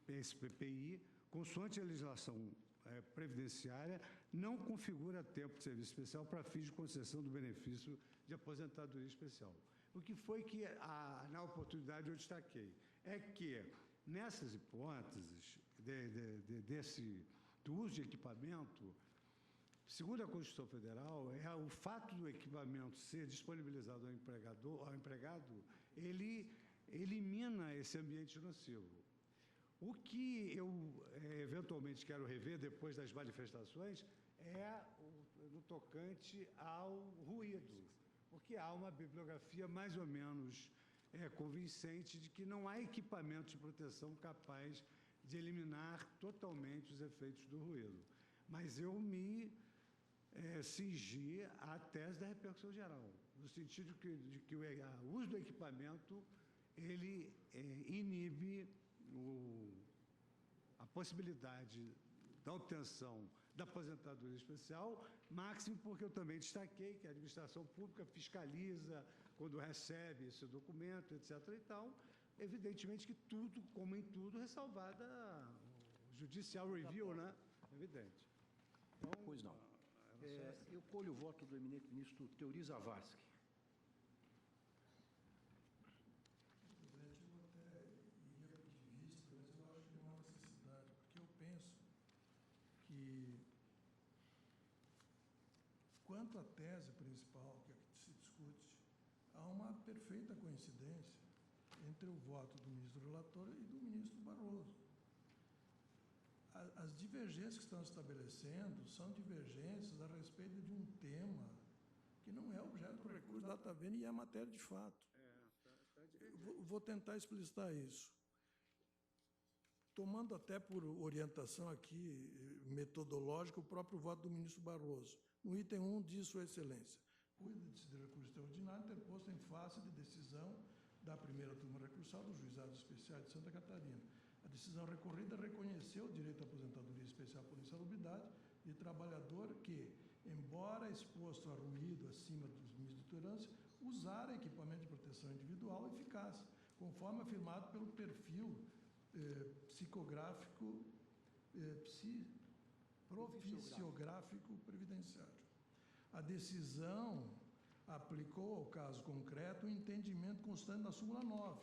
PSPPI, consoante a legislação previdenciária não configura tempo de serviço especial para fins de concessão do benefício de aposentadoria especial. O que foi que, na oportunidade, eu destaquei? É que, nessas hipóteses do uso de equipamento, segundo a Constituição Federal, o fato do equipamento ser disponibilizado ao empregado, ele elimina esse ambiente nocivo. O que eu eventualmente quero rever depois das manifestações é no tocante ao ruído, porque há uma bibliografia mais ou menos convincente de que não há equipamento de proteção capaz de eliminar totalmente os efeitos do ruído. Mas eu me cingi à tese da repercussão geral, no sentido de que o uso do equipamento ele inibe a possibilidade da obtenção da aposentadoria especial, máximo porque eu também destaquei que a administração pública fiscaliza quando recebe esse documento, etc. Então, evidentemente que tudo, como em tudo, ressalvada o judicial review, né? Evidente. Então, pois não. Eu colho o voto do eminente ministro Teori Zavascki. Quanto à tese principal que se discute, há uma perfeita coincidência entre o voto do ministro relator e do ministro Barroso. As divergências que estão estabelecendo são divergências a respeito de um tema que não é objeto do recurso da data vênia e é matéria de fato. Vou tentar explicitar isso. Tomando até por orientação aqui metodológica o próprio voto do ministro Barroso. No item 1 diz Sua Excelência, o índice de recurso extraordinário interposto em face de decisão da primeira turma recursal dos Juizados Especiais de Santa Catarina. A decisão recorrida reconheceu o direito à aposentadoria especial por insalubridade de trabalhador que, embora exposto a ruído acima dos limites de tolerância, usara equipamento de proteção individual eficaz, conforme afirmado pelo perfil psicográfico, proficiográfico previdenciário. A decisão aplicou ao caso concreto o entendimento constante da súmula 9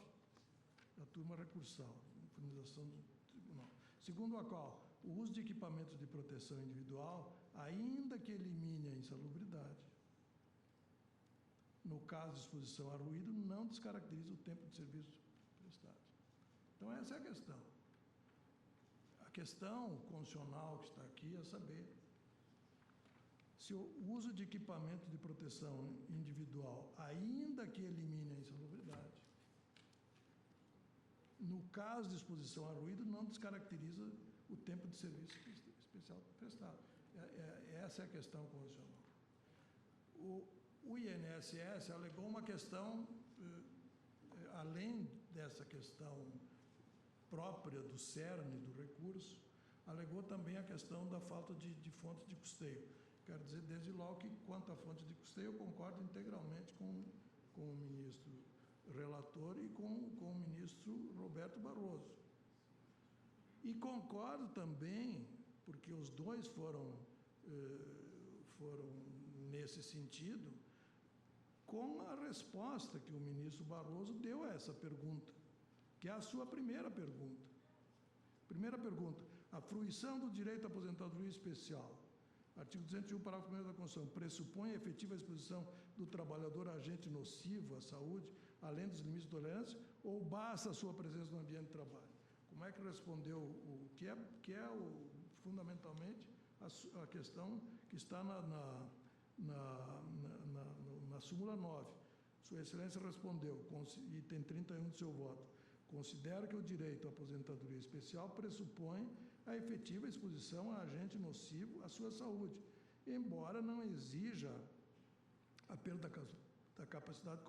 da turma recursal, finalização do tribunal, segundo a qual o uso de equipamentos de proteção individual, ainda que elimine a insalubridade, no caso de exposição a ruído, não descaracteriza o tempo de serviço prestado. Então, essa é a questão. A questão constitucional que está aqui é saber se o uso de equipamento de proteção individual, ainda que elimine a insalubridade, no caso de exposição a ruído, não descaracteriza o tempo de serviço especial prestado. Essa é a questão constitucional. O INSS alegou uma questão, além dessa questão própria do cerne do recurso, alegou também a questão da falta de fonte de custeio. Quero dizer, desde logo, que quanto à fonte de custeio, eu concordo integralmente com o ministro relator e com o ministro Roberto Barroso. E concordo também, porque os dois foram nesse sentido, com a resposta que o ministro Barroso deu a essa pergunta, que é a sua primeira pergunta. Primeira pergunta, a fruição do direito à aposentadoria especial, artigo 201, parágrafo 1º da Constituição, pressupõe a efetiva exposição do trabalhador a agente nocivo à saúde, além dos limites de tolerância, ou basta a sua presença no ambiente de trabalho? Como é que respondeu o que é fundamentalmente a questão que está na súmula 9. Sua Excelência respondeu, item 31 do seu voto, considera que o direito à aposentadoria especial pressupõe a efetiva exposição a agente nocivo à sua saúde, embora não exija a perda da capacidade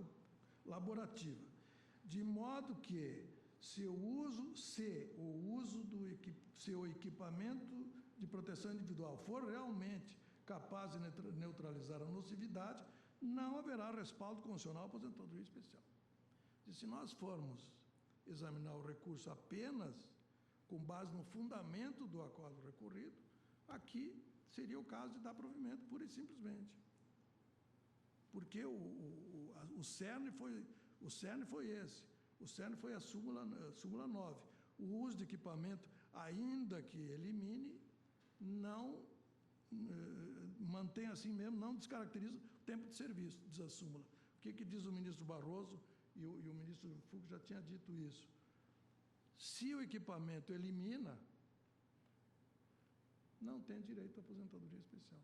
laborativa, de modo que se o equipamento de proteção individual for realmente capaz de neutralizar a nocividade, não haverá respaldo constitucional à aposentadoria especial. E se nós formos examinar o recurso apenas com base no fundamento do acordo recorrido, aqui seria o caso de dar provimento pura e simplesmente. Porque o cerne foi esse. O cerne foi a súmula 9. O uso de equipamento, ainda que elimine, não mantém assim mesmo, não descaracteriza o tempo de serviço, diz a súmula. O que diz o ministro Barroso, e o ministro Fux já tinha dito isso. Se o equipamento elimina, não tem direito à aposentadoria especial.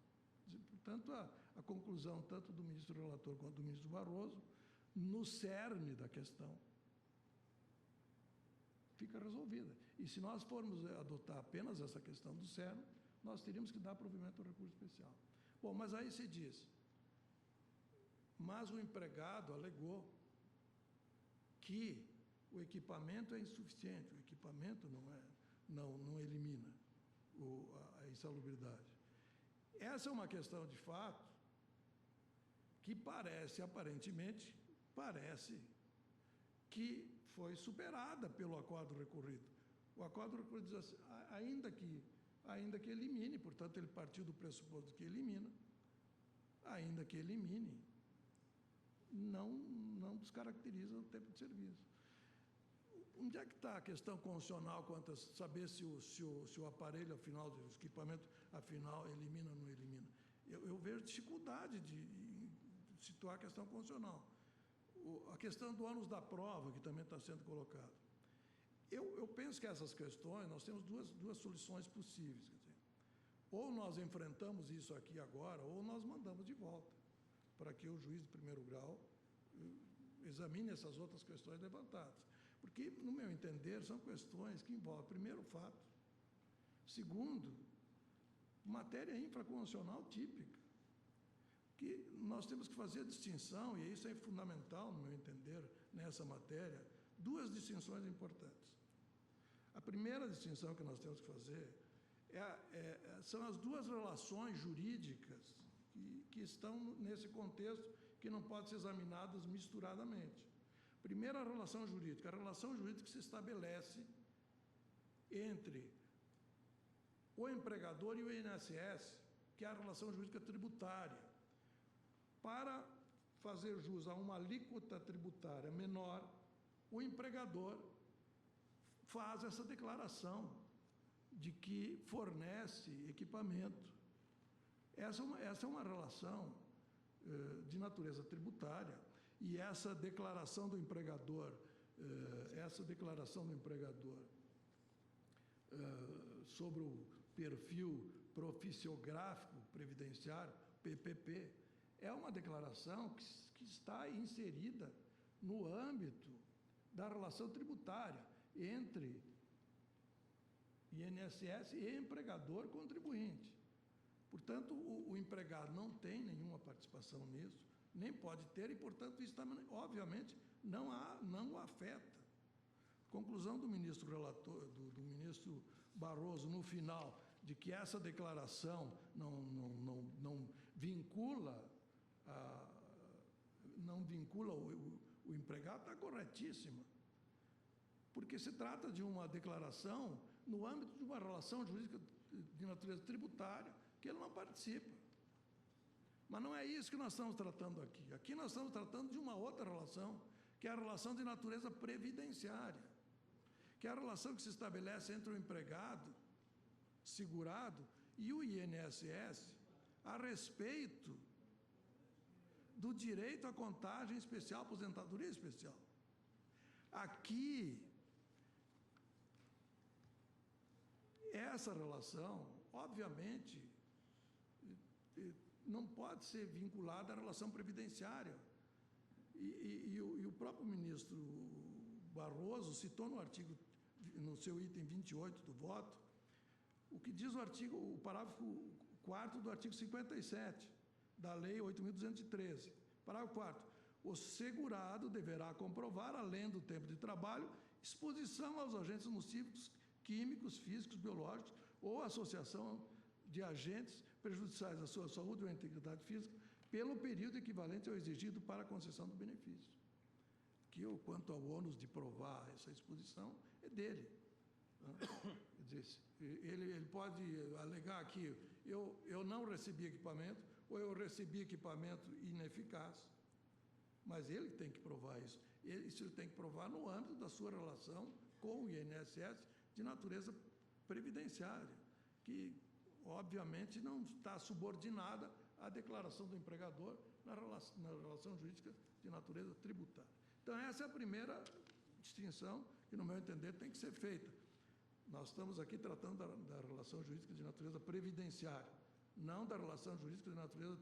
Portanto, a conclusão, tanto do ministro relator quanto do ministro Barroso, no cerne da questão, fica resolvida. E se nós formos adotar apenas essa questão do cerne, nós teríamos que dar provimento ao recurso especial. Bom, mas aí se diz, mas o empregado alegou que o equipamento é insuficiente, o equipamento não elimina a insalubridade. Essa é uma questão de fato que aparentemente, que foi superada pelo acordo recorrido. O acordo recorrido diz assim, ainda que elimine, portanto, ele partiu do pressuposto que elimina, ainda que elimine, não descaracteriza o tempo de serviço. Onde é que está a questão constitucional quanto a saber se o aparelho, afinal, o equipamento, afinal, elimina ou não elimina? Eu vejo dificuldade de situar a questão constitucional. A questão do ônus da prova, que também está sendo colocada. Eu penso que essas questões, nós temos duas soluções possíveis. Quer dizer, ou nós enfrentamos isso aqui agora, ou nós mandamos de volta, para que o juiz de primeiro grau examine essas outras questões levantadas. Porque, no meu entender, são questões que envolvem, primeiro, o fato. Segundo, matéria infraconstitucional típica. Que nós temos que fazer a distinção, e isso é fundamental, no meu entender, nessa matéria, duas distinções importantes. A primeira distinção que nós temos que fazer são as duas relações jurídicas que estão nesse contexto, que não podem ser examinadas misturadamente. Primeira relação jurídica, a relação jurídica que se estabelece entre o empregador e o INSS, que é a relação jurídica tributária. Para fazer jus a uma alíquota tributária menor, o empregador faz essa declaração de que fornece equipamento. Essa é uma relação de natureza tributária. E essa declaração do empregador, sobre o perfil profissiográfico previdenciário, PPP, é uma declaração que está inserida no âmbito da relação tributária entre INSS e empregador contribuinte. Portanto, o empregado não tem nenhuma participação nisso, nem pode ter, e, portanto, isso também, obviamente, não o afeta. Conclusão do ministro relator, do ministro Barroso, no final, de que essa declaração não vincula o empregado, está corretíssima. Porque se trata de uma declaração no âmbito de uma relação jurídica de natureza tributária, que ele não participa. Mas não é isso que nós estamos tratando aqui. Aqui nós estamos tratando de uma outra relação, que é a relação de natureza previdenciária, que é a relação que se estabelece entre o empregado, segurado, e o INSS a respeito do direito à contagem especial, aposentadoria especial. Aqui, essa relação, obviamente, não pode ser vinculada à relação previdenciária. E o próprio ministro Barroso citou no seu item 28 do voto, o que diz o parágrafo 4º do artigo 57 da Lei 8.213. Parágrafo 4º. O segurado deverá comprovar, além do tempo de trabalho, exposição aos agentes nocivos, químicos, físicos, biológicos ou associação de agentes prejudiciais à sua saúde ou à integridade física, pelo período equivalente ao exigido para a concessão do benefício. Que, quanto ao ônus de provar essa exposição, é dele. dizer, ele pode alegar que eu não recebi equipamento ou eu recebi equipamento ineficaz, mas ele tem que provar isso. Isso ele tem que provar no âmbito da sua relação com o INSS de natureza previdenciária, que obviamente não está subordinada à declaração do empregador na relação jurídica de natureza tributária. Então, essa é a primeira distinção que, no meu entender, tem que ser feita. Nós estamos aqui tratando da relação jurídica de natureza previdenciária, não da relação jurídica de natureza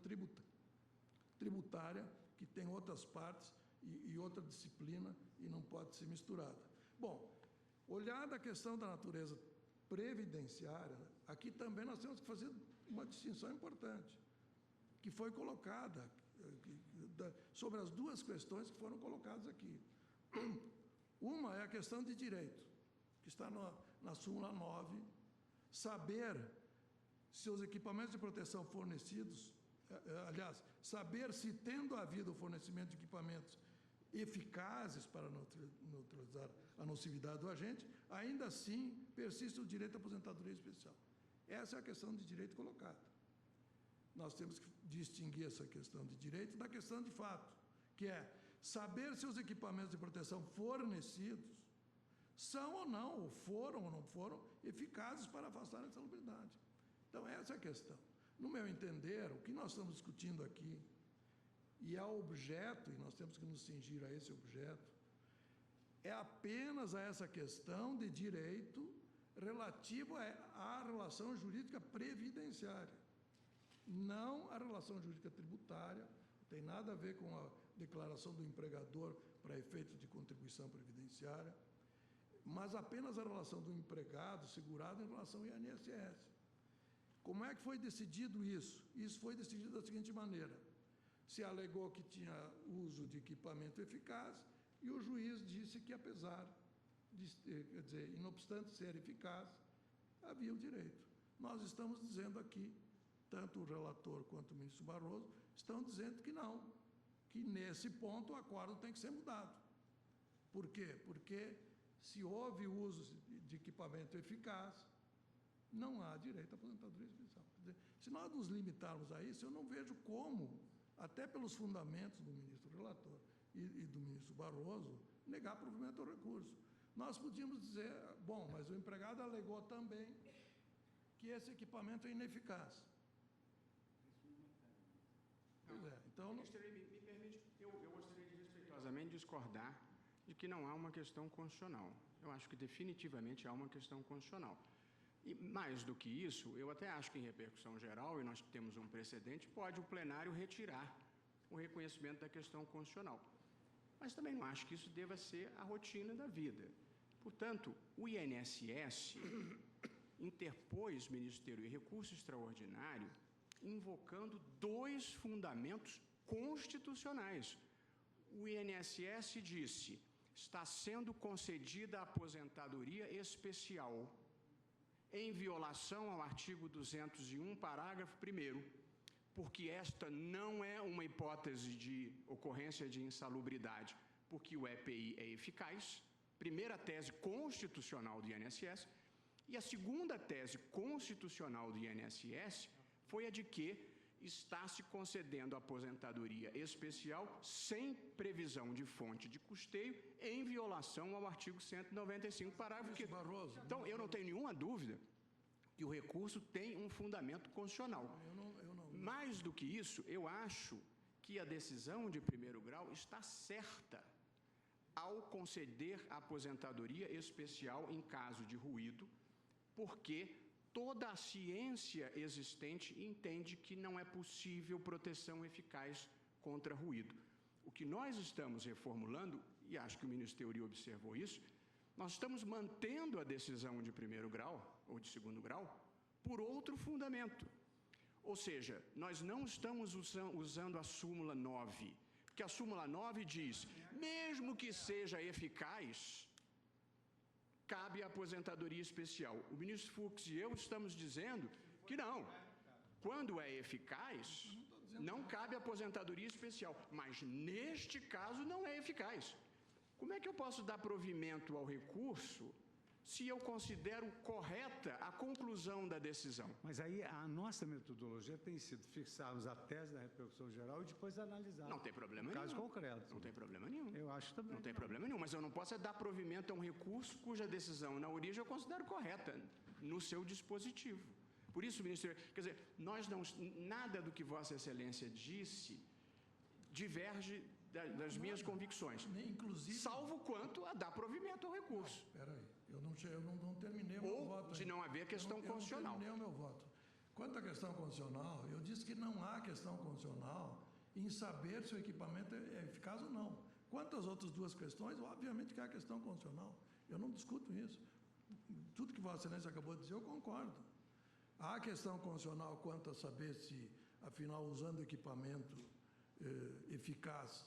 tributária, que tem outras partes e outra disciplina e não pode ser misturada. Bom, olhada a questão da natureza previdenciária, aqui também nós temos que fazer uma distinção importante, que foi colocada sobre as duas questões que foram colocadas aqui. Uma é a questão de direito, que está na súmula 9, saber se os equipamentos de proteção fornecidos, aliás, saber se tendo havido o fornecimento de equipamentos eficazes para neutralizar a nocividade do agente, ainda assim persiste o direito à aposentadoria especial. Essa é a questão de direito colocada. Nós temos que distinguir essa questão de direito da questão de fato, que é saber se os equipamentos de proteção fornecidos são ou não, ou foram ou não foram, eficazes para afastar a insalubridade. Então, essa é a questão. No meu entender, o que nós estamos discutindo aqui, e é objeto, e nós temos que nos cingir a esse objeto, é apenas a essa questão de direito relativo à relação jurídica previdenciária, não a relação jurídica tributária, não tem nada a ver com a declaração do empregador para efeitos de contribuição previdenciária, mas apenas a relação do empregado segurado em relação ao INSS. Como é que foi decidido isso? Isso foi decidido da seguinte maneira: se alegou que tinha uso de equipamento eficaz e o juiz disse que, apesar de, quer dizer, não obstante ser eficaz, havia o direito. Nós estamos dizendo aqui, tanto o relator quanto o ministro Barroso estão dizendo que não, que nesse ponto o acordo tem que ser mudado. Por quê? Porque se houve uso de equipamento eficaz, não há direito à aposentadoria especial. Quer dizer, se nós nos limitarmos a isso, eu não vejo como, até pelos fundamentos do ministro relator e do ministro Barroso, negar provimento ao recurso. Nós podíamos dizer, bom, mas o empregado alegou também que esse equipamento é ineficaz. Pois é, então... Ministro, me permite, eu gostaria de respeitosamente discordar de que não há uma questão constitucional. Eu acho que definitivamente há uma questão constitucional. E mais do que isso, eu até acho que em repercussão geral, e nós temos um precedente, pode o plenário retirar o reconhecimento da questão constitucional. Mas também não acho que isso deva ser a rotina da vida. Portanto, o INSS interpôs, Ministério, recurso extraordinário, invocando dois fundamentos constitucionais. O INSS disse: está sendo concedida a aposentadoria especial em violação ao artigo 201, parágrafo 1º, porque esta não é uma hipótese de ocorrência de insalubridade, porque o EPI é eficaz, primeira tese constitucional do INSS, e a segunda tese constitucional do INSS foi a de que está se concedendo aposentadoria especial sem previsão de fonte de custeio, em violação ao artigo 195, parágrafo 5º. Então, eu não tenho nenhuma dúvida que o recurso tem um fundamento constitucional. Mais do que isso, eu acho que a decisão de primeiro grau está certa ao conceder aposentadoria especial em caso de ruído, porque toda a ciência existente entende que não é possível proteção eficaz contra ruído. O que nós estamos reformulando, e acho que o ministro Teori observou isso, nós estamos mantendo a decisão de primeiro grau, ou de segundo grau, por outro fundamento. Ou seja, nós não estamos usando a súmula 9, porque a súmula 9 diz, mesmo que seja eficaz, cabe a aposentadoria especial. O ministro Fux e eu estamos dizendo que não. Quando é eficaz, não cabe aposentadoria especial. Mas, neste caso, não é eficaz. Como é que eu posso dar provimento ao recurso se eu considero correta a conclusão da decisão. Mas aí a nossa metodologia tem sido fixarmos a tese da repercussão geral e depois analisar. Não tem problema nenhum. Caso concreto. Não tem problema nenhum. Eu acho também. Não tem problema nenhum, mas eu não posso dar provimento a um recurso cuja decisão na origem eu considero correta no seu dispositivo. Por isso, ministro, quer dizer, nada do que Vossa Excelência disse diverge das minhas convicções, inclusive, salvo quanto a dar provimento ao recurso. Espera aí, eu não terminei o meu voto. Ou de não haver questão constitucional. Eu não terminei o meu voto. Quanto à questão constitucional, eu disse que não há questão constitucional em saber se o equipamento é eficaz ou não. Quanto às outras duas questões, obviamente que há questão constitucional. Eu não discuto isso. Tudo que Vossa Excelência acabou de dizer, eu concordo. Há questão constitucional quanto a saber se, afinal, usando equipamento eficaz,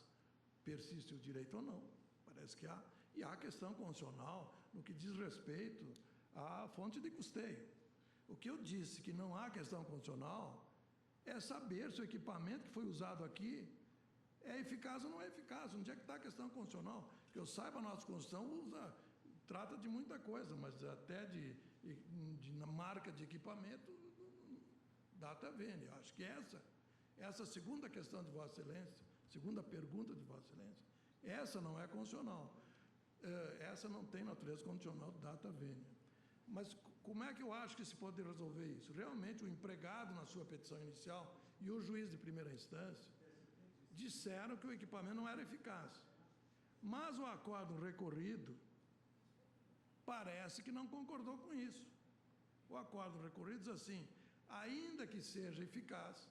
persiste o direito ou não. Parece que há. E há questão constitucional no que diz respeito à fonte de custeio. O que eu disse que não há questão constitucional é saber se o equipamento que foi usado aqui é eficaz ou não é eficaz. Onde é que está a questão constitucional? Que eu saiba, a nossa Constituição trata de muita coisa, mas até de marca de equipamento, data vênia. Acho que essa segunda questão de Vossa Excelência, segunda pergunta de Vossa Excelência, essa não é constitucional. Essa não tem natureza constitucional, data vênia. Mas como é que eu acho que se pode resolver isso? Realmente, o empregado, na sua petição inicial, e o juiz de primeira instância, disseram que o equipamento não era eficaz. Mas o acórdão recorrido parece que não concordou com isso. O acórdão recorrido diz assim: ainda que seja eficaz,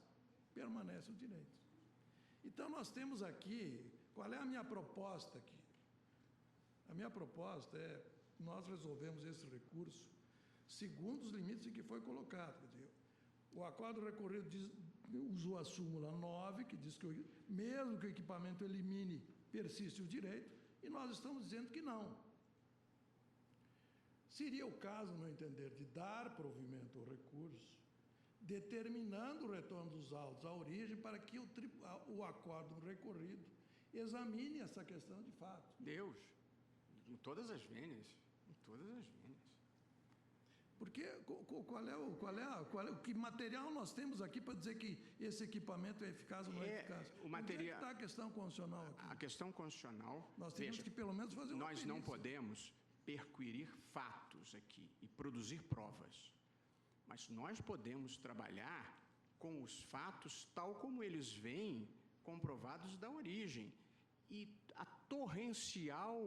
permanece o direito. Então, nós temos aqui, qual é a minha proposta aqui? A minha proposta é, nós resolvemos esse recurso segundo os limites em que foi colocado. Quer dizer, o acórdão recorrido usou a súmula 9, que diz que mesmo que o equipamento elimine, persiste o direito, e nós estamos dizendo que não. Seria o caso, no entender, de dar provimento ao recurso, determinando o retorno dos autos à origem para que o acórdão recorrido examine essa questão de fato. Deus, em todas as vênias, em todas as vênias. Porque que material nós temos aqui para dizer que esse equipamento é eficaz ou não é eficaz? O material, onde é que está a questão constitucional aqui? A questão constitucional, nós temos que pelo menos fazer uma nós perícia. Não podemos perquirir fatos aqui e produzir provas, mas nós podemos trabalhar com os fatos tal como eles vêm comprovados da origem, e a torrencial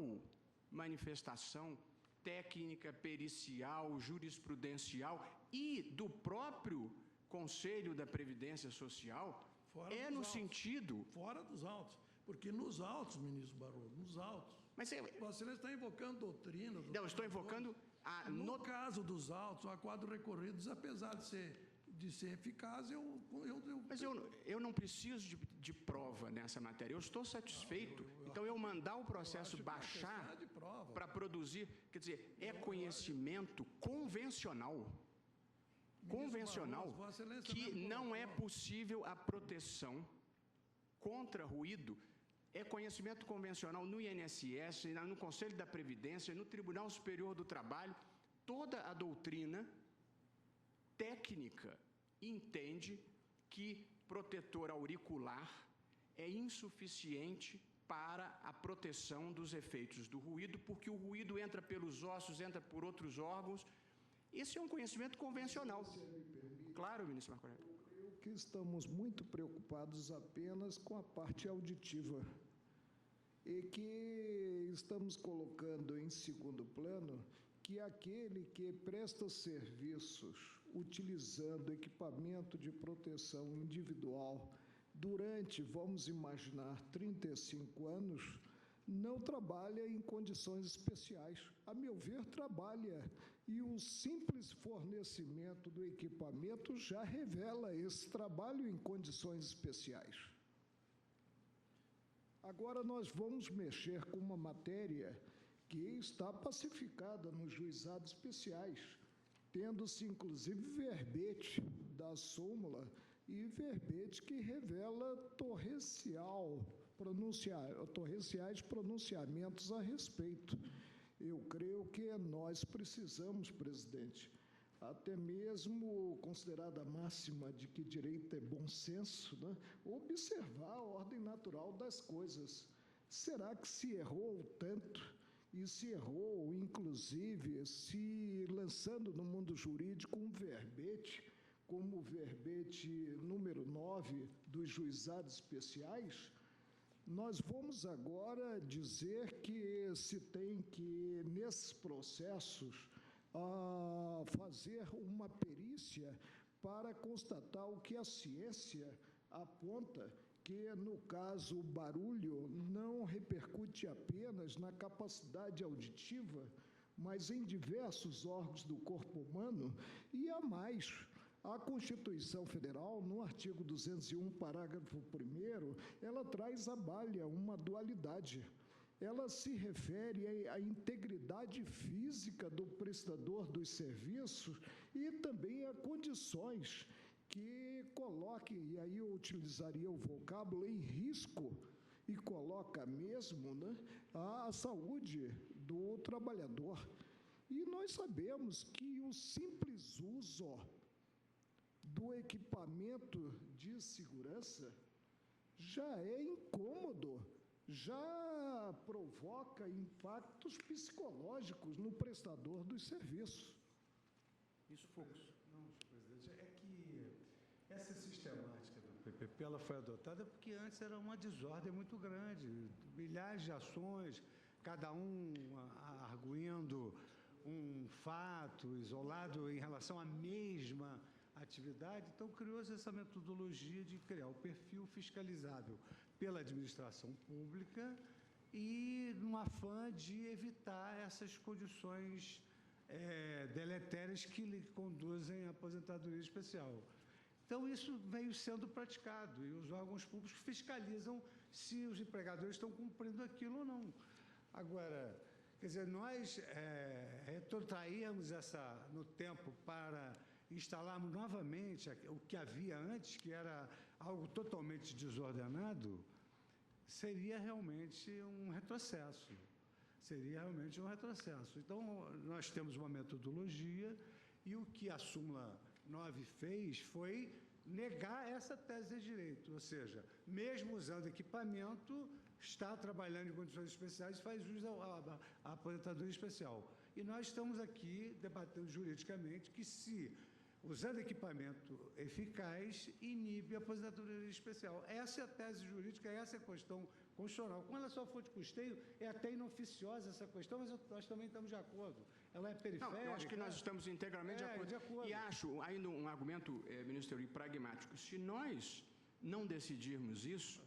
manifestação técnica, pericial, jurisprudencial e do próprio Conselho da Previdência Social sentido... Fora dos autos, porque nos autos, ministro Barroso, nos autos, mas você está invocando doutrina... Não, estou invocando... No caso dos autos, o acórdão recorrido diz, apesar de ser eficaz, Mas eu não preciso de prova nessa matéria, eu estou satisfeito. Então, eu mandar o processo baixar para produzir, quer dizer, é conhecimento convencional, que não é possível a proteção contra ruído. É conhecimento convencional no INSS, no Conselho da Previdência, no Tribunal Superior do Trabalho. Toda a doutrina técnica entende que protetor auricular é insuficiente para a proteção dos efeitos do ruído, porque o ruído entra pelos ossos, entra por outros órgãos. Esse é um conhecimento convencional. Claro, ministro Marco Aurélio. Que estamos muito preocupados apenas com a parte auditiva e que estamos colocando em segundo plano que aquele que presta serviços utilizando equipamento de proteção individual durante, vamos imaginar, 35 anos, não trabalha em condições especiais. A meu ver, trabalha. E o simples fornecimento do equipamento já revela esse trabalho em condições especiais. Agora nós vamos mexer com uma matéria que está pacificada nos juizados especiais, tendo-se inclusive verbete da súmula e verbete que revela torrenciais pronunciamentos a respeito. Eu creio que nós precisamos, presidente, até mesmo considerada a máxima de que direito é bom senso, né, observar a ordem natural das coisas. Será que se errou tanto? E se errou, inclusive, se lançando no mundo jurídico um verbete, como o verbete número 9 dos juizados especiais? Nós vamos agora dizer que se tem que, nesses processos, fazer uma perícia para constatar o que a ciência aponta, que, no caso, o barulho não repercute apenas na capacidade auditiva, mas em diversos órgãos do corpo humano, e há mais. A Constituição Federal, no artigo 201, parágrafo 1º, ela traz à baila uma dualidade. Ela se refere à integridade física do prestador dos serviços e também a condições que coloquem, e aí eu utilizaria o vocábulo, em risco, e coloca mesmo, né, a saúde do trabalhador. E nós sabemos que o simples uso do equipamento de segurança já é incômodo, já provoca impactos psicológicos no prestador dos serviços. Isso, Fux. Não, presidente, é que essa sistemática do PPP ela foi adotada porque antes era uma desordem muito grande, milhares de ações, cada um arguindo um fato isolado em relação à mesma atividade. Então, criou-se essa metodologia de criar o perfil fiscalizável pela administração pública e num afã de evitar essas condições deletérias que lhe conduzem à aposentadoria especial. Então, isso veio sendo praticado e os órgãos públicos fiscalizam se os empregadores estão cumprindo aquilo ou não. Agora, quer dizer, nós retrotraímos no tempo para instalarmos novamente o que havia antes, que era algo totalmente desordenado, seria realmente um retrocesso. Então, nós temos uma metodologia e o que a súmula 9 fez foi negar essa tese de direito, ou seja, mesmo usando equipamento, está trabalhando em condições especiais e faz uso da aposentadoria especial. E nós estamos aqui debatendo juridicamente que se usando equipamento eficaz, inibe a aposentadoria especial. Essa é a tese jurídica, essa é a questão constitucional. Com relação à fonte de custeio, é até inoficiosa essa questão, mas nós também estamos de acordo. Ela é periférica. Não, eu acho que nós estamos integralmente de acordo. E acho, ainda um argumento, ministro Teori, pragmático. Se nós não decidirmos isso,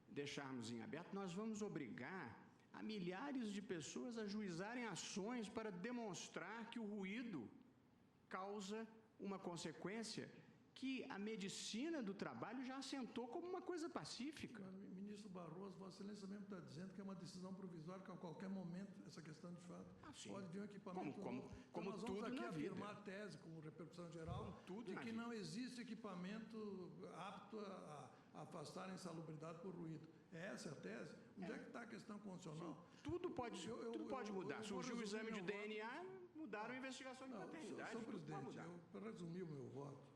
deixarmos em aberto, nós vamos obrigar a milhares de pessoas a juizarem ações para demonstrar que o ruído causa uma consequência que a medicina do trabalho já assentou como uma coisa pacífica. Ministro Barroso, Vossa Excelência mesmo está dizendo que é uma decisão provisória, que a qualquer momento, essa questão de fato, pode vir um equipamento novo. Como nós tudo vamos aqui na vida. afirmar a tese, como repercussão geral, de que não existe equipamento apto a afastar a insalubridade por ruído. Essa é a tese? Onde é que está a questão constitucional? Tudo pode mudar. Surgiu o exame de DNA, mudaram a investigação de paternidade. Senhor presidente, para resumir o meu voto,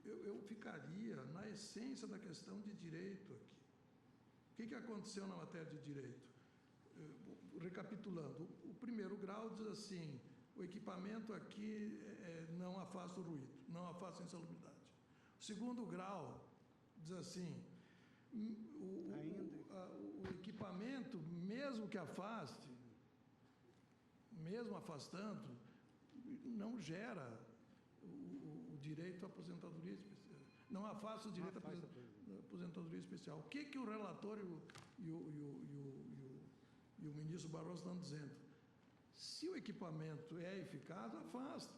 eu ficaria na essência da questão de direito aqui. O que aconteceu na matéria de direito? Recapitulando, o primeiro grau diz assim, o equipamento aqui não afasta o ruído, não afasta a insalubridade. O segundo grau diz assim, o equipamento, mesmo que afaste, mesmo afastando, não gera o direito à aposentadoria especial. Não afasta o direito à aposentadoria especial. O que o relator e o ministro Barroso estão dizendo? Se o equipamento é eficaz, afasta.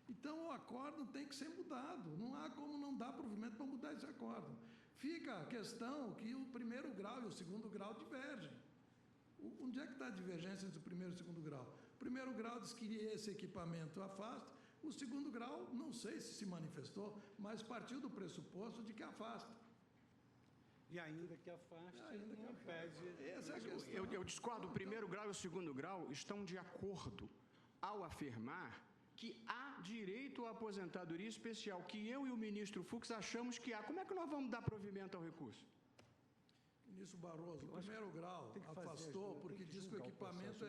Então, o acórdão tem que ser mudado. Não há como não dar provimento para mudar esse acórdão. Fica a questão que o primeiro grau e o segundo grau divergem. Onde é que está a divergência entre o primeiro e o segundo grau? O primeiro grau diz que esse equipamento afasta, o segundo grau, não sei se manifestou, mas partiu do pressuposto de que afasta. E ainda que afaste, não impede. Essa é a questão. Eu discordo. O primeiro grau e o segundo grau estão de acordo ao afirmar que há direito à aposentadoria especial, que eu e o ministro Fux achamos que há. Como é que nós vamos dar provimento ao recurso? Ministro Barroso, o primeiro grau afastou porque diz que o equipamento é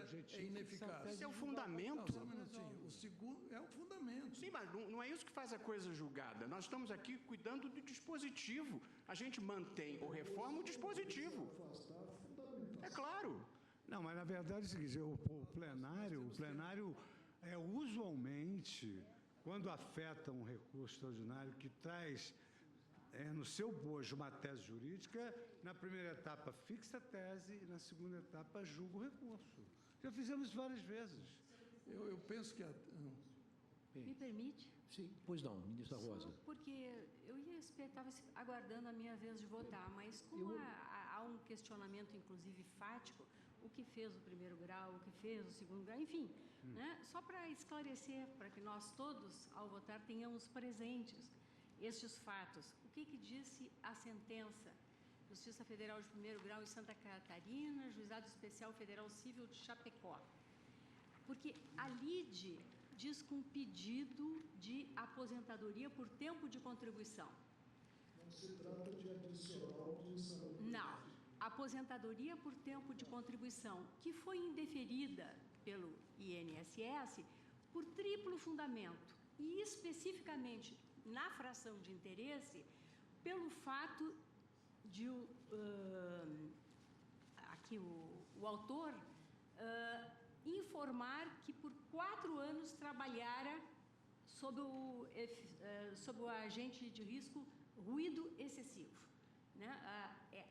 ineficaz. Esse é o fundamento. Não, só um minutinho. O segundo é o fundamento. Sim, mas não é isso que faz a coisa julgada. Nós estamos aqui cuidando do dispositivo. A gente mantém ou reforma o dispositivo. É claro. Não, mas na verdade é o seguinte, o plenário usualmente, quando afeta um recurso extraordinário que traz no seu bojo uma tese jurídica, na primeira etapa fixa a tese e na segunda etapa julga o recurso. Já fizemos isso várias vezes. Eu penso que... Me permite? Sim, pois não, ministra Rosa. Porque eu estava aguardando a minha vez de votar, mas como há um questionamento, inclusive fático, o que fez o primeiro grau, o que fez o segundo grau, enfim, né? Só para esclarecer, para que nós todos, ao votar, tenhamos presentes estes fatos. O que disse a sentença? Justiça Federal de Primeiro Grau em Santa Catarina, Juizado Especial Federal Civil de Chapecó. Porque a LIDE diz com pedido de aposentadoria por tempo de contribuição. Não se trata de adicional de saúde. Não. Aposentadoria por tempo de contribuição, que foi indeferida pelo INSS por triplo fundamento, e especificamente na fração de interesse, pelo fato de aqui o autor informar que por 4 anos trabalhara sob o agente de risco ruído excessivo. Né?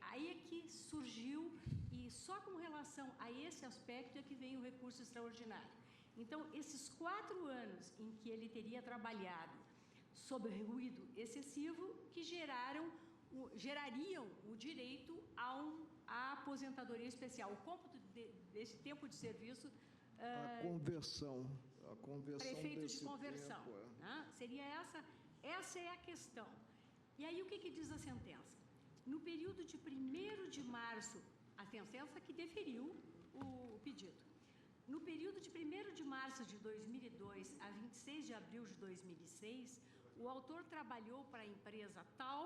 Aí é que surgiu, e só com relação a esse aspecto é que vem o recurso extraordinário. Então, esses 4 anos em que ele teria trabalhado sob ruído excessivo, que gerariam o direito à aposentadoria especial. O cômputo desse tempo de serviço... A conversão prefeito de desse conversão. tempo, Né? Seria essa é a questão. E aí o que diz a sentença? No período de 1º de março, a sentença que deferiu o pedido. No período de 1º de março de 2002 a 26 de abril de 2006, o autor trabalhou para a empresa tal,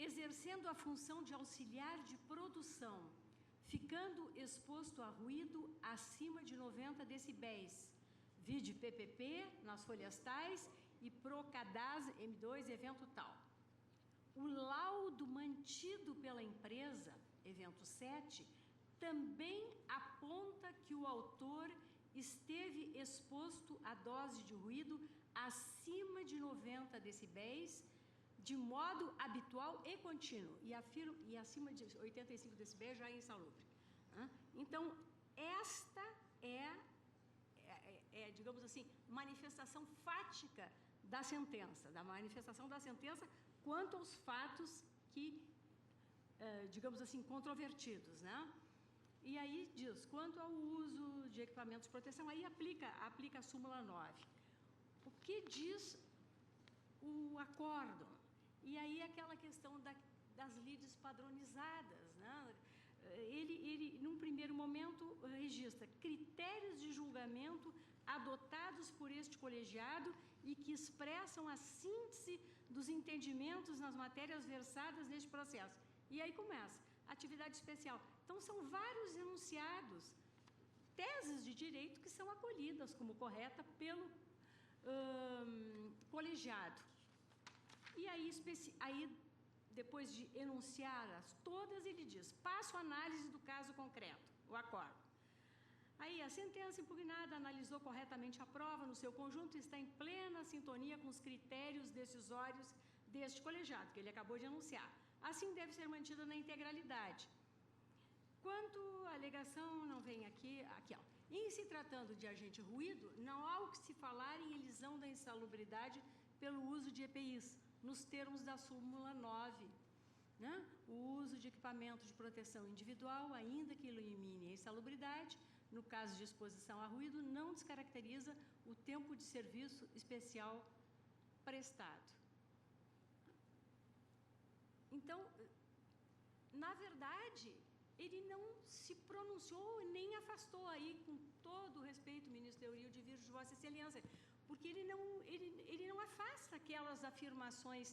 exercendo a função de auxiliar de produção, ficando exposto a ruído acima de 90 decibéis, vide PPP nas folhas tais e Procadaz M2 evento tal. O laudo mantido pela empresa, evento 7, também aponta que o autor esteve exposto a dose de ruído acima de 90 decibéis, de modo habitual e contínuo, e acima de 85 decibéis já é insalubre. Então, esta digamos assim, manifestação fática da sentença, quanto aos fatos que, digamos assim, controvertidos, né? E aí diz, quanto ao uso de equipamentos de proteção, aí aplica a súmula 9. O que diz o acórdão? E aí aquela questão das lides padronizadas, né? Ele, num primeiro momento, registra critérios de julgamento adotados por este colegiado e que expressam a síntese dos entendimentos nas matérias versadas neste processo. E aí começa, atividade especial. Então, são vários enunciados, teses de direito que são acolhidas como correta pelo colegiado. E aí, depois de enunciá-las todas, ele diz, passo a análise do caso concreto, o acordo. Aí, a sentença impugnada analisou corretamente a prova no seu conjunto e está em plena sintonia com os critérios decisórios deste colegiado, que ele acabou de anunciar. Assim, deve ser mantida na integralidade. Quanto à alegação, não vem aqui, ó. Em se tratando de agente ruído, não há o que se falar em elisão da insalubridade pelo uso de EPIs, nos termos da súmula 9. Né? O uso de equipamento de proteção individual, ainda que elimine a insalubridade, no caso de exposição a ruído, não descaracteriza o tempo de serviço especial prestado. Então, na verdade, ele não se pronunciou nem afastou aí, com todo o respeito, ministro Euridio, de vir de Vossa Excelência, porque ele não afasta aquelas afirmações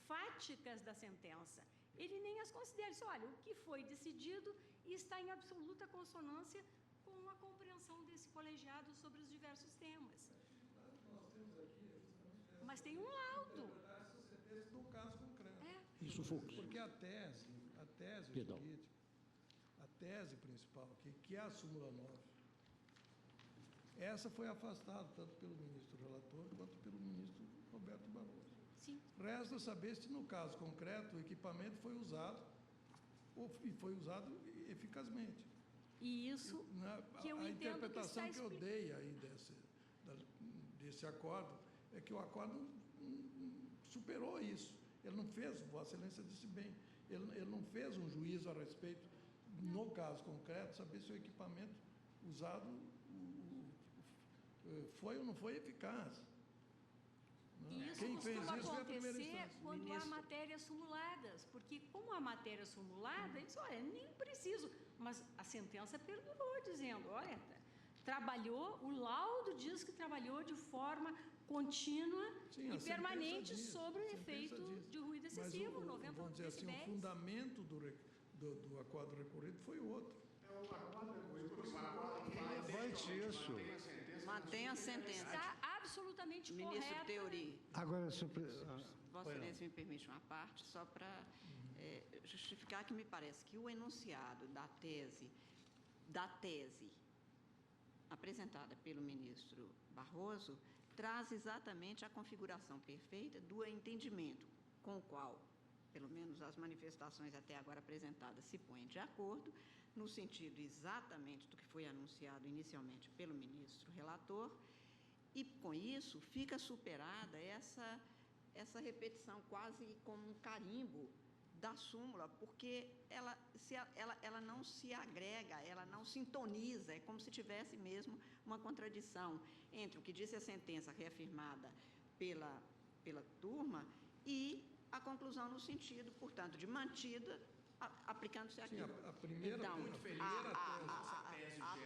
fáticas da sentença. Ele nem as considera. Diz, olha, o que foi decidido está em absoluta consonância com a compreensão desse colegiado sobre os diversos temas. Mas tem um laudo. No caso concreto. Isso, Fux. Porque a tese jurídica, a tese principal aqui, que é a súmula 9, essa foi afastada tanto pelo ministro relator quanto pelo ministro Roberto Barroso. Sim. Resta saber se, no caso concreto, o equipamento foi usado e foi usado eficazmente. E isso que eu a entendo interpretação que, que eu dei aí desse acordo é que o acordo superou isso. Ele não fez, Vossa Excelência disse bem, ele não fez um juízo a respeito, no caso concreto, saber se o equipamento usado foi ou não foi eficaz. E isso Quem fez costuma isso foi a primeira acontecer instância. quando há matérias simuladas, porque como há matéria simulada, eles, olha, nem preciso, mas a sentença perdurou, dizendo, olha, trabalhou, o laudo diz que trabalhou de forma contínua e permanente sobre o efeito de ruído excessivo, 90 vamos dizer assim, o fundamento do acordo recorrido foi outro. O acordo recorrido isso. Mantém a sentença. Está absolutamente Ministro correta. Teori. Agora, Vossa Excelência me permite uma parte, só para justificar que me parece que o enunciado da tese apresentada pelo ministro Barroso traz exatamente a configuração perfeita do entendimento com o qual, pelo menos as manifestações até agora apresentadas, se põem de acordo, no sentido exatamente do que foi anunciado inicialmente pelo ministro relator, e com isso fica superada essa repetição quase como um carimbo da súmula, porque ela não se agrega, ela não sintoniza, é como se tivesse mesmo uma contradição entre o que disse a sentença reafirmada pela turma e a conclusão no sentido, portanto, de mantida, aplicando-se aquilo. Sim, a primeira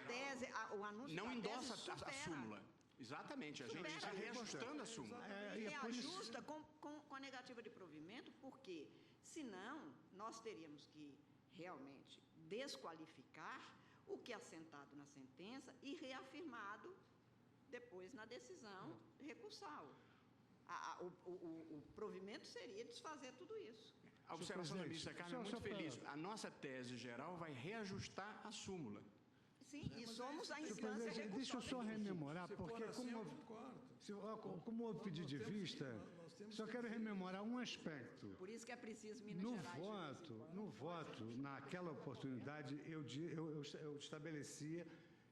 tese, o anúncio não da endossa tese a súmula. Exatamente, a gente está reajustando a súmula. E reajusta com a negativa de provimento, porque, senão, nós teríamos que realmente desqualificar o que é assentado na sentença e reafirmado depois na decisão recursal. O provimento seria desfazer tudo isso. A observação da ministra Carmen é muito feliz. A nossa tese geral vai reajustar a súmula. Sim, e somos a instância recursal. Deixa eu só rememorar, porque como houve pedido de vista, só quero rememorar um aspecto. Por isso que é preciso Minas Gerais. No voto, naquela oportunidade, eu estabelecia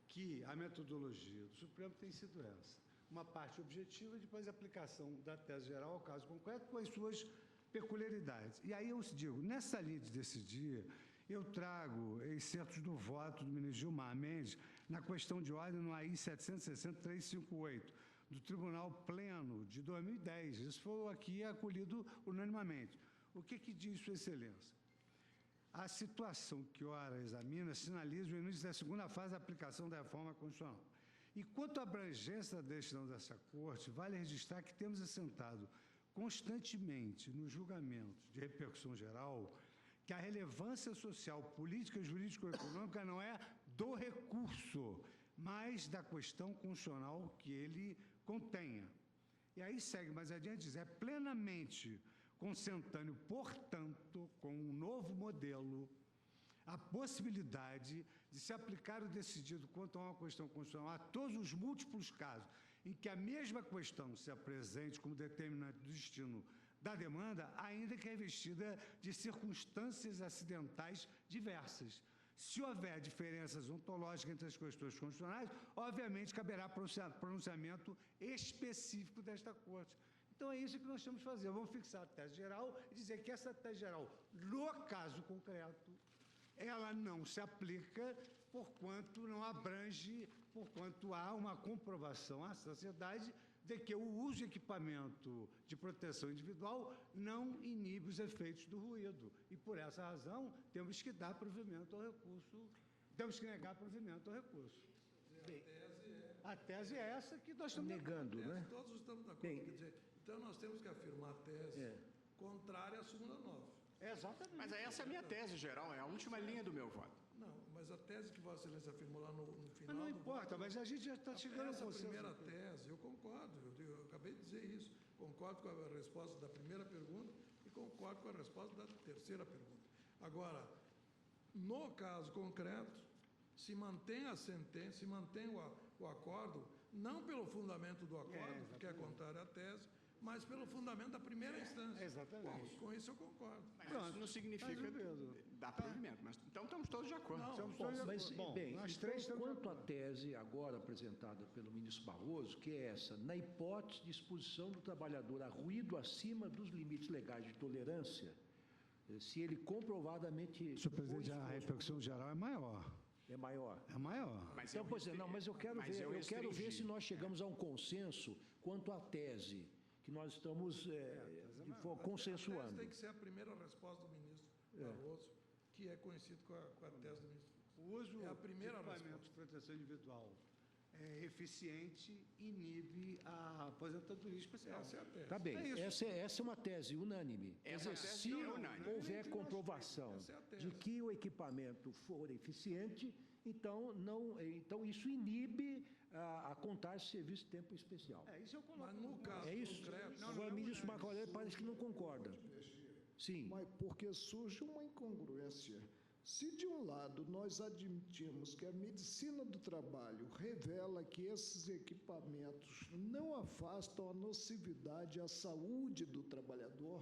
que a metodologia do Supremo tem sido essa. Uma parte objetiva e depois a aplicação da tese geral ao caso concreto com as suas peculiaridades. E aí eu digo, nessa linha de decidir, eu trago excertos do voto do ministro Gilmar Mendes na questão de ordem no AI 760-358, do Tribunal Pleno de 2010. Isso foi aqui acolhido unanimamente. O que diz Sua Excelência? A situação que ora examina sinaliza o início da segunda fase da aplicação da reforma constitucional. E quanto à abrangência da decisão dessa Corte, vale registrar que temos assentado constantemente nos julgamentos de repercussão geral que a relevância social, política, jurídico-econômica não é do recurso, mas da questão constitucional que ele contenha. E aí segue mais adiante, diz, é plenamente consentâneo, portanto, com um novo modelo, a possibilidade de se aplicar o decidido quanto a uma questão constitucional a todos os múltiplos casos em que a mesma questão se apresente como determinante do destino da demanda, ainda que revestida de circunstâncias acidentais diversas. Se houver diferenças ontológicas entre as questões constitucionais, obviamente caberá pronunciamento específico desta Corte. Então é isso que nós temos que fazer. Vamos fixar a tese geral e dizer que essa tese geral, no caso concreto, ela não se aplica porquanto não abrange, porquanto há uma comprovação à sociedade de que o uso de equipamento de proteção individual não inibe os efeitos do ruído. E, por essa razão, temos que dar provimento ao recurso, temos que negar provimento ao recurso. A tese é essa que nós estamos negando, né? Todos estamos de acordo. Quer dizer, então, nós temos que afirmar a tese contrária à súmula 9. Exatamente. Mas essa é a minha tese geral, é a última linha do meu voto. Não, mas a tese que Vossa Excelência afirmou lá no final... Mas não importa, mas a gente já está chegando essa ao consenso. primeira tese, eu concordo, eu acabei de dizer isso. Concordo com a resposta da primeira pergunta e concordo com a resposta da terceira pergunta. Agora, no caso concreto, se mantém a sentença, se mantém o acordo, não pelo fundamento do acordo, que é contrário à tese, mas pelo fundamento da primeira instância. Exatamente. Com isso eu concordo. Mas isso não significa dar provimento. Mas, então, estamos todos de acordo. Quanto à tese agora apresentada pelo ministro Barroso, que é essa, na hipótese de exposição do trabalhador a ruído acima dos limites legais de tolerância, se ele comprovadamente... Senhor presidente, a repercussão geral é maior. É maior? É maior. Mas então, pois é, não, mas eu quero ver se nós chegamos a um consenso quanto à tese que nós estamos consensuando. A tese tem que ser a primeira resposta do ministro Barroso, que é conhecido com a tese do ministro. O uso é a primeira de equipamento de proteção individual é eficiente, inibe a aposentadoria especial. Essa é a tese. Tá bem, essa é uma tese unânime. Essa dizer, tese se não é unânime. houver comprovação de que o equipamento for eficiente, então isso inibe a contar serviço de tempo especial. Isso eu coloco. Mas no caso concreto... Agora, o ministro Marco Aurélio parece que não concorda. Sim. Mas porque surge uma incongruência. Se, de um lado, nós admitimos que a medicina do trabalho revela que esses equipamentos não afastam a nocividade à saúde do trabalhador,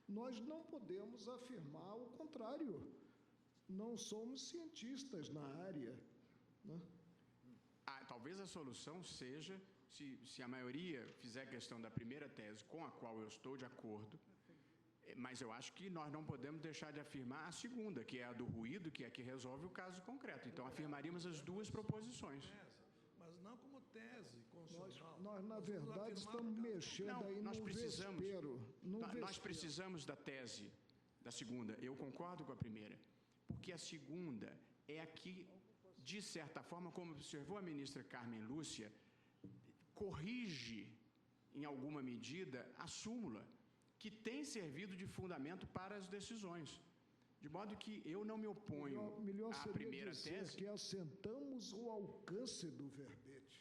nós não podemos afirmar o contrário. Não somos cientistas na área, né? Talvez a solução seja, se a maioria fizer questão da primeira tese, com a qual eu estou de acordo, mas eu acho que nós não podemos deixar de afirmar a segunda, que é a do ruído, que é a que resolve o caso concreto. Então, afirmaríamos as duas proposições. Mas não como tese constitucional. Nós na verdade, estamos mexendo aí no vespeiro. Nós precisamos da tese da segunda. Eu concordo com a primeira, porque a segunda é a que, de certa forma, como observou a ministra Carmen Lúcia, corrige, em alguma medida, a súmula, que tem servido de fundamento para as decisões. De modo que eu não me oponho à primeira tese. Que assentamos o alcance do verbete.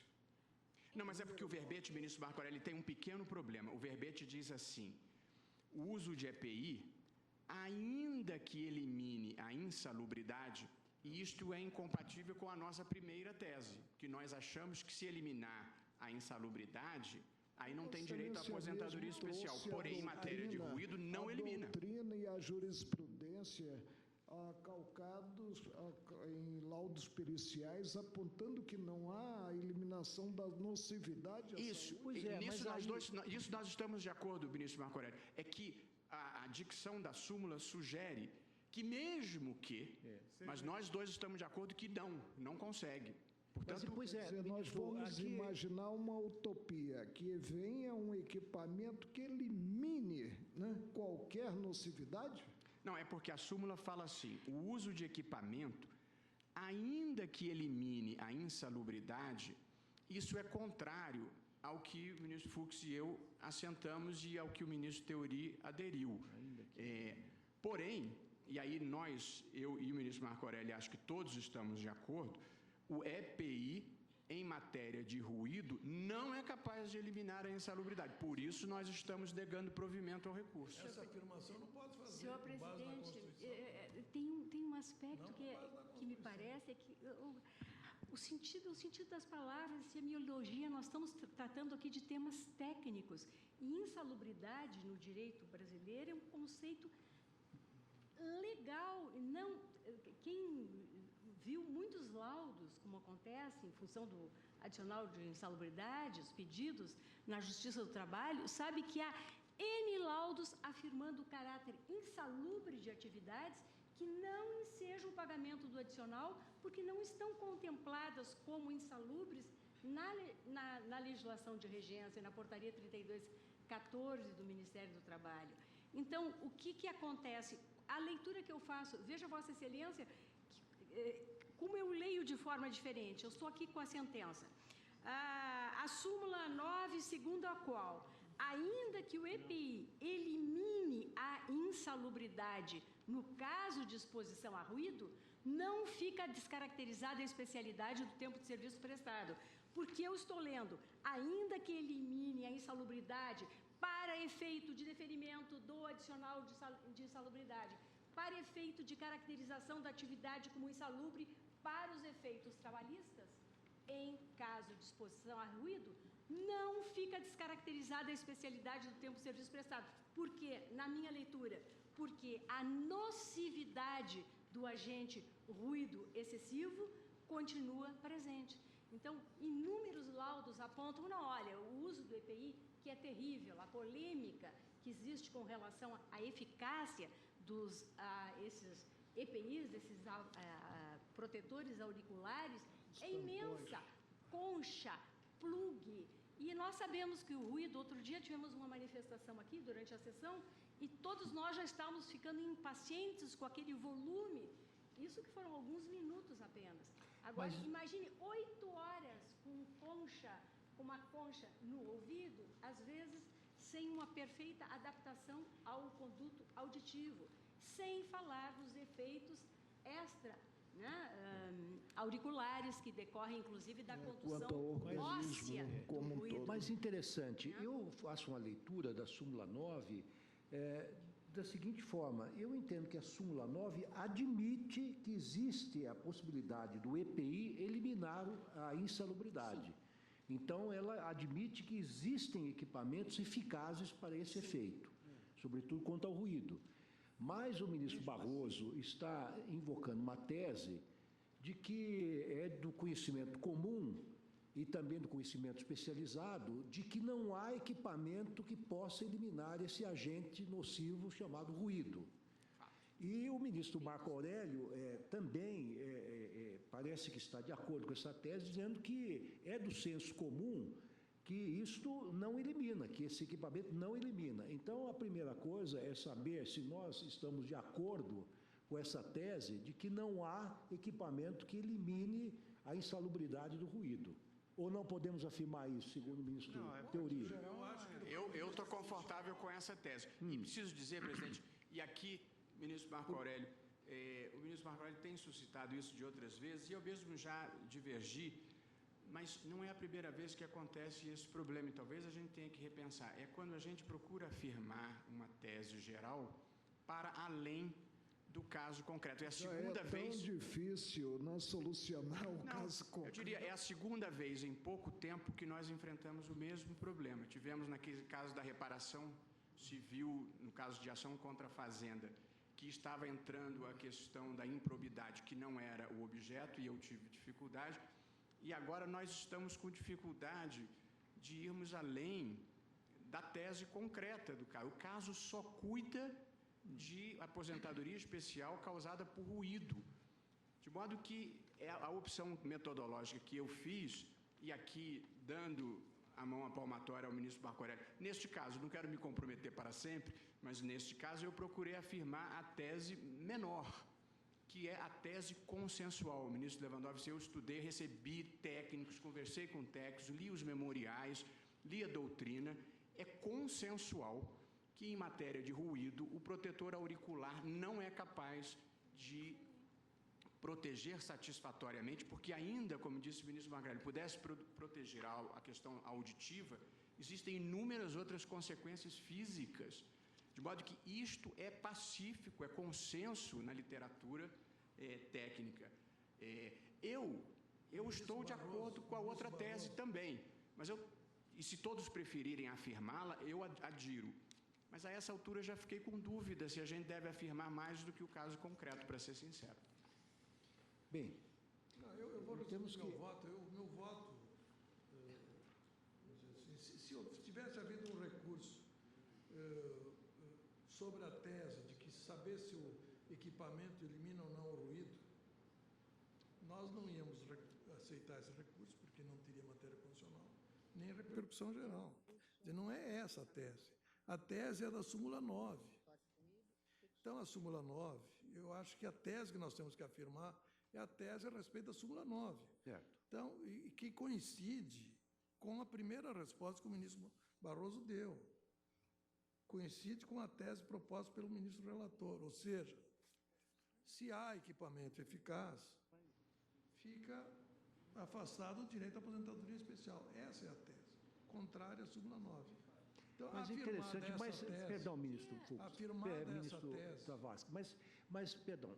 Não, mas é porque o verbete, ministro Marco Aurélio, tem um pequeno problema. O verbete diz assim: o uso de EPI, ainda que elimine a insalubridade, e isto é incompatível com a nossa primeira tese, que nós achamos que se eliminar a insalubridade, aí não tem direito à aposentadoria especial. Porém, em matéria de ruído, não elimina. A doutrina e a jurisprudência calcados em laudos periciais, apontando que não há a eliminação da nocividade à saúde. Isso nós estamos de acordo, ministro Marco Aurélio. É que a dicção da súmula sugere que mesmo que, mas nós dois estamos de acordo que não consegue. Portanto, nós vamos imaginar uma utopia, que venha um equipamento que elimine, né, qualquer nocividade? Não, é porque a súmula fala assim: o uso de equipamento, ainda que elimine a insalubridade, isso é contrário ao que o ministro Fux e eu assentamos e ao que o ministro Teori aderiu. Porém, e aí eu e o ministro Marco Aurélio, acho que todos estamos de acordo, o EPI, em matéria de ruído, não é capaz de eliminar a insalubridade. Por isso, nós estamos negando provimento ao recurso. Essa afirmação não pode fazer. Senhor presidente, tem um aspecto que me parece que o sentido das palavras, semiologia, nós estamos tratando aqui de temas técnicos. E insalubridade no direito brasileiro é um conceito legal. Quem viu muitos laudos, como acontece em função do adicional de insalubridade, os pedidos na Justiça do Trabalho, sabe que há N laudos afirmando o caráter insalubre de atividades que não ensejam o pagamento do adicional, porque não estão contempladas como insalubres na legislação de regência, na portaria 3214 do Ministério do Trabalho. Então, o que acontece? A leitura que eu faço, veja, Vossa Excelência, como eu leio de forma diferente. Eu estou aqui com a sentença. A súmula 9, segundo a qual, ainda que o EPI elimine a insalubridade no caso de exposição a ruído, não fica descaracterizada a especialidade do tempo de serviço prestado. Porque eu estou lendo, ainda que elimine a insalubridade para efeito de deferimento do adicional de insalubridade, para efeito de caracterização da atividade como insalubre para os efeitos trabalhistas, em caso de exposição a ruído, não fica descaracterizada a especialidade do tempo de serviço prestado. Por quê? Na minha leitura, porque a nocividade do agente ruído excessivo continua presente. Então, inúmeros laudos apontam, não, olha, o uso do EPI, que é terrível, a polêmica que existe com relação à eficácia dos esses EPIs, desses protetores auriculares, é imensa. Concha, plug. E nós sabemos que o ruído, outro dia tivemos uma manifestação aqui durante a sessão e todos nós já estávamos ficando impacientes com aquele volume. Isso que foram alguns minutos apenas. Agora, imagine 8 horas com uma concha no ouvido, às vezes sem uma perfeita adaptação ao conduto auditivo, sem falar dos efeitos extra, auriculares, que decorrem, inclusive, da condução óssea do ruído. Mas interessante, eu faço uma leitura da súmula 9 da seguinte forma: eu entendo que a súmula 9 admite que existe a possibilidade do EPI eliminar a insalubridade. Sim. Então, ela admite que existem equipamentos eficazes para esse efeito, sobretudo quanto ao ruído. Mas o ministro Barroso está invocando uma tese de que é do conhecimento comum e também do conhecimento especializado, de que não há equipamento que possa eliminar esse agente nocivo chamado ruído. E o ministro Marco Aurélio também parece que está de acordo com essa tese, dizendo que é do senso comum que isto não elimina, que esse equipamento não elimina. Então, a primeira coisa é saber se nós estamos de acordo com essa tese de que não há equipamento que elimine a insalubridade do ruído. Ou não podemos afirmar isso, segundo o ministro Teori? Eu estou confortável com essa tese. E preciso dizer, presidente, e aqui, ministro Marco Aurélio, o ministro Marco Aurélio tem suscitado isso de outras vezes, e eu mesmo já divergi, mas não é a primeira vez que acontece esse problema, e talvez a gente tenha que repensar. É quando a gente procura afirmar uma tese geral para além do caso concreto. É a segunda vez... É tão difícil nós solucionar o caso concreto. Eu diria, é a segunda vez em pouco tempo que nós enfrentamos o mesmo problema. Tivemos naquele caso da reparação civil, no caso de ação contra a fazenda, que estava entrando a questão da improbidade, que não era o objeto, e eu tive dificuldade. E agora nós estamos com dificuldade de irmos além da tese concreta do caso. O caso só cuida de aposentadoria especial causada por ruído. De modo que a opção metodológica que eu fiz, e aqui dando a mão à palmatória ao ministro Marco Aurélio, neste caso, não quero me comprometer para sempre, mas neste caso eu procurei afirmar a tese menor, que é a tese consensual. O ministro Lewandowski, eu estudei, recebi técnicos, conversei com técnicos, li os memoriais, li a doutrina, é consensual que em matéria de ruído, o protetor auricular não é capaz de proteger satisfatoriamente, porque ainda, como disse o ministro Marco Aurélio, pudesse proteger a questão auditiva, existem inúmeras outras consequências físicas, de modo que isto é pacífico, é consenso na literatura técnica. Eu estou de acordo com a outra tese também, mas e se todos preferirem afirmá-la, eu adiro. Mas a essa altura já fiquei com dúvida se a gente deve afirmar mais do que o caso concreto, para ser sincero. Bem, eu vou resumir meu voto. O meu voto, se tivesse havido um recurso sobre a tese de que saber se o equipamento elimina ou não o ruído, nós não íamos aceitar esse recurso, porque não teria matéria constitucional, nem repercussão geral. Não é essa a tese. A tese é da súmula 9. Então, a súmula 9, eu acho que a tese que nós temos que afirmar é a tese a respeito da súmula 9. Certo. Então, e que coincide com a primeira resposta que o ministro Barroso deu. Coincide com a tese proposta pelo ministro relator, ou seja, se há equipamento eficaz, fica afastado o direito à aposentadoria especial. Essa é a tese, contrária à súmula 9. Então, mas interessante, mas, tese, perdão, ministro Fux, ministro Zavascki, mas, perdão,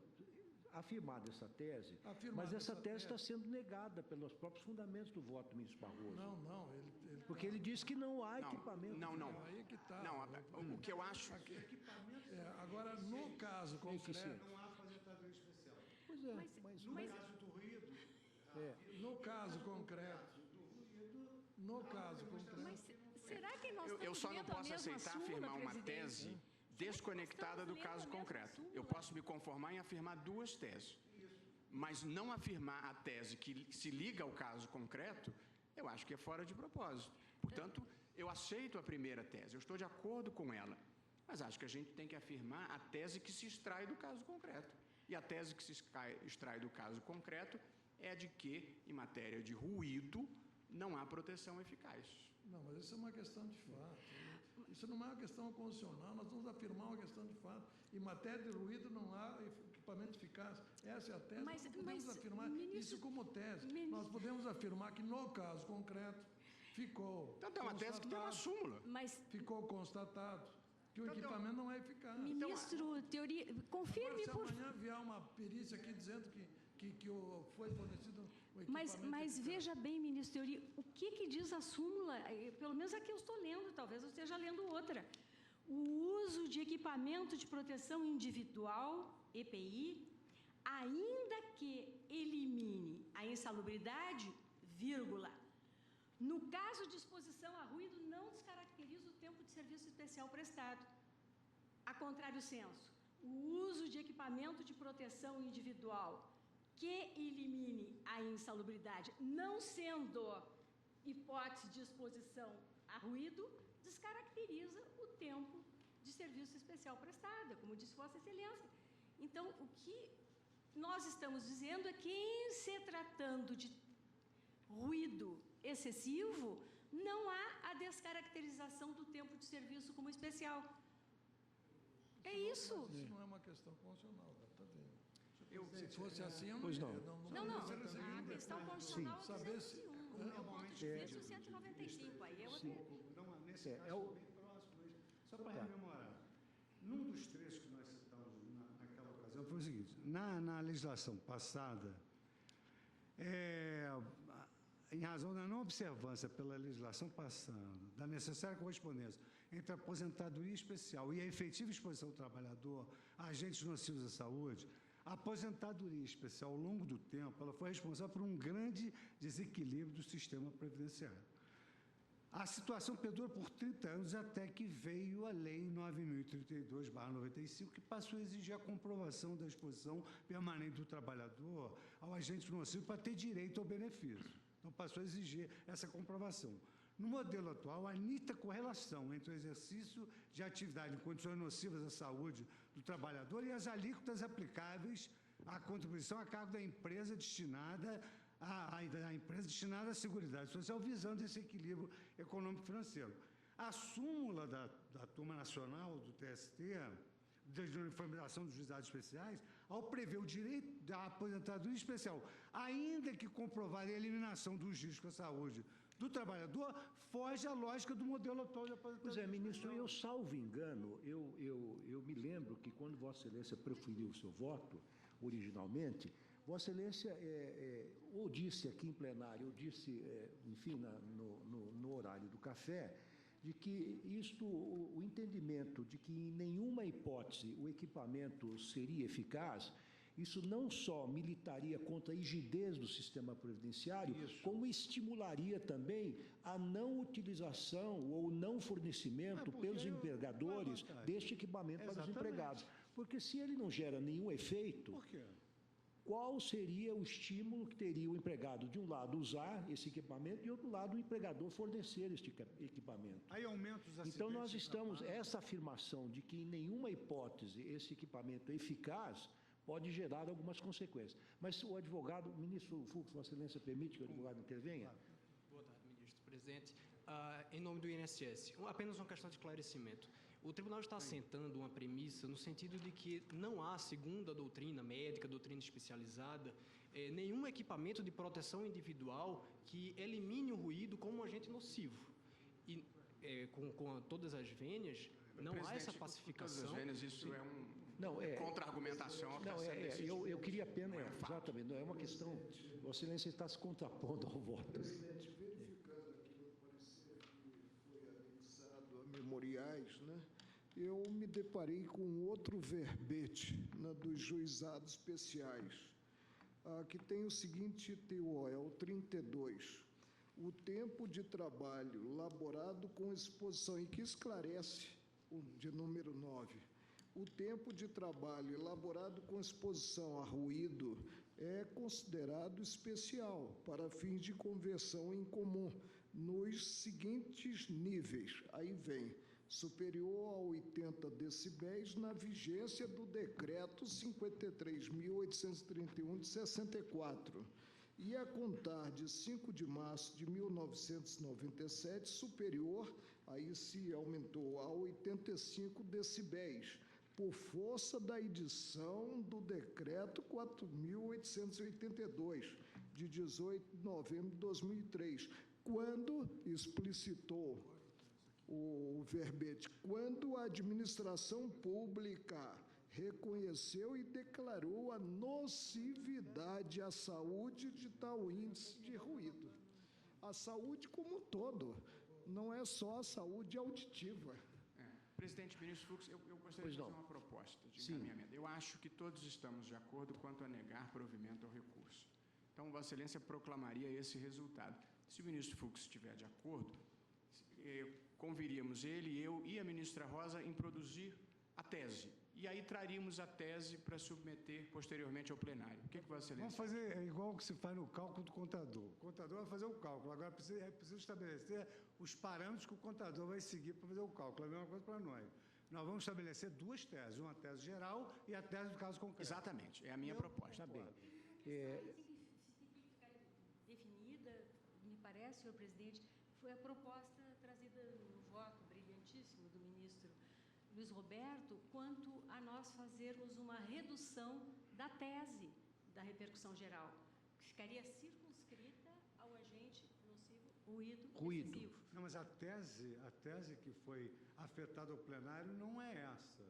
afirmada essa tese, afirmada mas essa tese está sendo negada pelos próprios fundamentos do voto do ministro Barroso. Não, porque ele diz que não há equipamento. Não. Aí que está. Não, o que eu acho... Agora, no caso concreto... Não há aposentadoria especial. Pois é, No caso do ruído... No caso concreto... No caso concreto... Mas será que nós estamos Eu só não lendo a posso mesma aceitar súmula, afirmar uma presidente? tese desconectada do caso concreto. Eu posso me conformar em afirmar duas teses, mas não afirmar a tese que se liga ao caso concreto, eu acho que é fora de propósito. Portanto, eu aceito a primeira tese, eu estou de acordo com ela, mas acho que a gente tem que afirmar a tese que se extrai do caso concreto. E a tese que se extrai do caso concreto é a de que, em matéria de ruído, não há proteção eficaz. Não, mas isso é uma questão de fato. Isso não é uma questão constitucional, nós vamos afirmar uma questão de fato. Em matéria de ruído não há equipamento eficaz. Essa é a tese. Nós não podemos afirmar isso como tese. Nós podemos afirmar que no caso concreto ficou Então, é uma tese que tem uma súmula. Ficou constatado que o equipamento não é eficaz. Ministro, confirme agora, por... se amanhã vier uma perícia aqui dizendo que foi fornecido o equipamento Mas veja bem, ministro Teori, o que diz a súmula? Pelo menos aqui eu estou lendo, talvez eu esteja lendo outra. O uso de equipamento de proteção individual, EPI, ainda que elimine a insalubridade, vírgula. No caso de exposição a ruído, não descaracteriza o tempo de serviço especial prestado. A contrário senso, o uso de equipamento de proteção individual que elimine a insalubridade, não sendo hipótese de exposição a ruído, descaracteriza o tempo de serviço especial prestado, como disse Vossa Excelência. Então, o que nós estamos dizendo é que, em se tratando de ruído excessivo, não há a descaracterização do tempo de serviço como especial. É isso. Isso não é uma questão constitucional, está vendo? Se fosse assim, eu pois não. A questão constitucional é 201, o ponto difícil 195, aí é outra. Não, nesse caso, bem próximo, mas só para rememorar. Num dos trechos que nós citamos naquela ocasião foi o seguinte: na legislação passada, em razão da não observância pela legislação passada da necessária correspondência entre a aposentadoria especial e a efetiva exposição do trabalhador a agentes nocivos à saúde, a aposentadoria especial, ao longo do tempo, ela foi responsável por um grande desequilíbrio do sistema previdenciário. A situação perdura por 30 anos até que veio a Lei 9.032/95, que passou a exigir a comprovação da exposição permanente do trabalhador ao agente nocivo para ter direito ao benefício. Então, passou a exigir essa comprovação. No modelo atual, há nítida correlação entre o exercício de atividade em condições nocivas à saúde do trabalhador e as alíquotas aplicáveis à contribuição a cargo da empresa destinada à Seguridade Social, visando esse equilíbrio econômico-financeiro. A súmula da Turma Nacional do TST, de uniformização dos juizados especiais, ao prever o direito da aposentadoria especial, ainda que comprovada a eliminação dos riscos à saúde do trabalhador, foge à lógica do modelo atual de aposentadoria. Pois é, ministro, eu salvo engano, eu me lembro que quando Vossa Excelência proferiu o seu voto, originalmente, Vossa Excelência ou disse aqui em plenário, ou disse, enfim, no horário do café, de que o entendimento de que em nenhuma hipótese o equipamento seria eficaz, isso não só militaria contra a rigidez do sistema previdenciário, como estimularia também a não utilização ou não fornecimento pelos empregadores deste equipamento para os empregados. Porque se ele não gera nenhum efeito... Por quê? qual seria o estímulo que teria o empregado, de um lado, usar esse equipamento, e, de outro lado, o empregador fornecer este equipamento. Aí aumenta os acidentes. Então, nós estamos, essa afirmação de que, em nenhuma hipótese, esse equipamento é eficaz, pode gerar algumas consequências. Mas o advogado, o ministro Fux, Vossa Excelência, permite que o advogado intervenha? Boa tarde, ministro presidente. Em nome do INSS, apenas uma questão de esclarecimento. O tribunal está assentando uma premissa no sentido de que não há, segundo a doutrina médica, doutrina especializada, nenhum equipamento de proteção individual que elimine o ruído como um agente nocivo. E com todas as vênias, não há essa pacificação. Todas as vênias, isso é Não, contra-argumentação. Não, eu queria apenas, exatamente, não é uma questão, Vossa Excelência está se contrapondo ao voto. Presidente, verificando aqui no parecer que foi anexado a memoriais, né, eu me deparei com outro verbete dos juizados especiais, que tem o seguinte teor, é o 32. O tempo de trabalho laborado com exposição, e que esclarece o de número 9. O tempo de trabalho elaborado com exposição a ruído é considerado especial para fins de conversão em comum nos seguintes níveis. Aí vem superior a 80 decibéis na vigência do decreto 53.831 de 64. E a contar de 5 de março de 1997, superior, aí se aumentou a 85 decibéis, por força da edição do decreto 4.882, de 18 de novembro de 2003, quando explicitou o verbete, quando a administração pública reconheceu e declarou a nocividade à saúde de tal índice de ruído. A saúde como um todo, não é só a saúde auditiva. Presidente, ministro Fux, eu gostaria de fazer uma proposta de encaminhamento. Eu acho que todos estamos de acordo quanto a negar provimento ao recurso. Então, Vossa Excelência proclamaria esse resultado. Se o ministro Fux estiver de acordo, conviríamos ele, eu e a ministra Rosa em produzir a tese. E aí traríamos a tese para submeter posteriormente ao plenário. O que Vossa Excelência... Vamos fazer igual o que se faz no cálculo do contador. O contador vai fazer o cálculo. Agora, é preciso estabelecer os parâmetros que o contador vai seguir para fazer o cálculo. É a mesma coisa para nós. Nós vamos estabelecer duas teses, uma tese geral e a tese do caso concreto. Exatamente, é a minha proposta. Está bem. Definida, me parece, senhor presidente, foi a proposta trazida no voto brilhantíssimo do ministro Luiz Roberto, quanto a nós fazermos uma redução da tese da repercussão geral, que ficaria circunscrita ao agente nocivo ruído excessivo. Não, mas a tese que foi afetada ao plenário não é essa.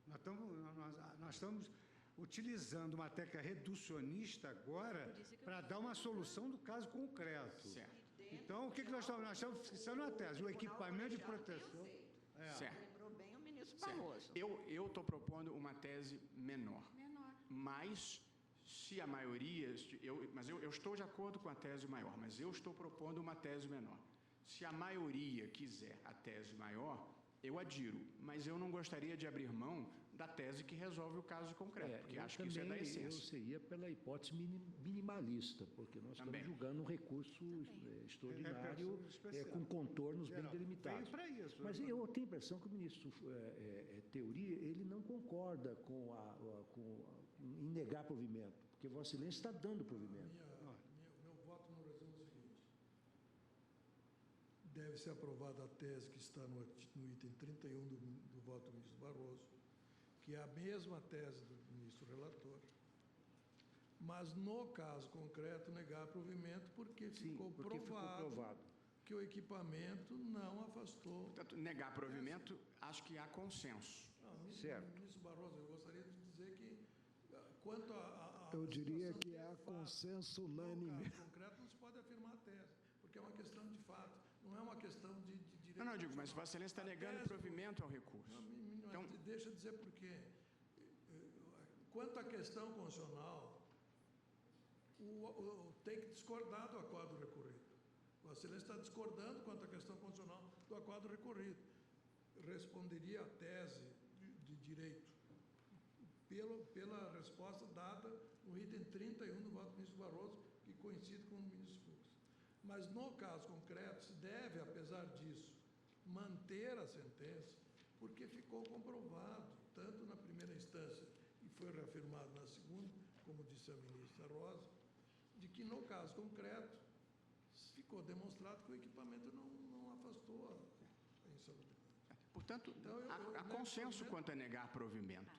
Nós estamos utilizando uma técnica reducionista agora para dar uma solução do caso concreto. Certo. Então, o que nós estamos fixando na tese? O equipamento de proteção. Certo. Lembrou bem o ministro Barroso. Eu estou propondo uma tese menor. Mas, se a maioria... eu estou de acordo com a tese maior, mas eu estou propondo uma tese menor. Se a maioria quiser a tese maior, eu adiro, mas eu não gostaria de abrir mão da tese que resolve o caso concreto, porque acho que isso é da essência. Eu seria pela hipótese minimalista, porque nós estamos julgando um recurso extraordinário com contornos bem delimitados. Mas eu tenho a impressão que o ministro Teori, ele não concorda em negar provimento, porque Vossa Excelência está dando provimento. Meu voto no resumo é o seguinte: deve ser aprovada a tese que está no item 31 do voto do ministro Barroso, que é a mesma tese do ministro relator, mas no caso concreto negar provimento porque ficou provado que o equipamento não afastou. Portanto, negar provimento, acho que há consenso. Certo. Ministro Barroso, eu gostaria de dizer que, quanto a eu diria que há consenso unânime. No caso concreto, não se pode afirmar a tese, porque é uma questão de fato, não é uma questão de direito. Não, digo, mas Vossa Excelência está negando provimento ao recurso. Então, deixa eu dizer por quê. Quanto à questão constitucional, tem que discordar do acordo recorrido. Vossa Excelência está discordando quanto à questão constitucional do acordo recorrido. Responderia a tese de direito pela resposta dada no item 31 do voto do ministro Barroso, que coincide com o ministro Fux. Mas, no caso concreto, se deve, apesar disso, manter a sentença, porque ficou comprovado, tanto na primeira instância, e foi reafirmado na segunda, como disse a ministra Rosa, de que, no caso concreto, ficou demonstrado que o equipamento não afastou a insalubridade. Portanto, Então, há consenso quanto a negar provimento.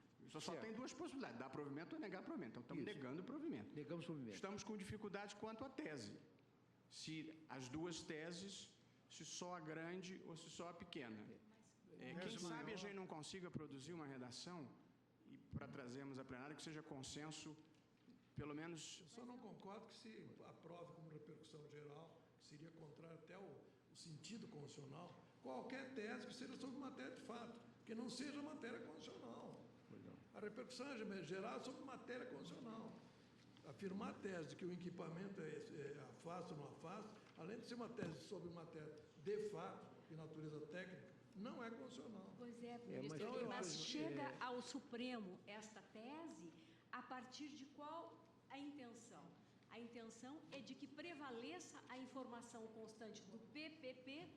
Só tem duas possibilidades, dar provimento ou negar provimento. Então, estamos negando o provimento. Negamos o provimento. Estamos com dificuldade quanto à tese. Se as duas teses, se só a grande ou se só a pequena. Quem sabe a gente não consiga produzir uma redação e para trazermos a plenária que seja consenso, pelo menos... Eu só não concordo que se aprove como repercussão geral, que seria contrário até o sentido constitucional, qualquer tese que seja sobre matéria de fato, que não seja matéria constitucional. A repercussão é geral sobre matéria constitucional. Afirmar a tese de que o equipamento afasta ou não afasta, além de ser uma tese sobre matéria de fato, de natureza técnica, não é constitucional. Pois é, ministro, mas chega ao Supremo esta tese a partir de qual a intenção? A intenção é de que prevaleça a informação constante do PPP,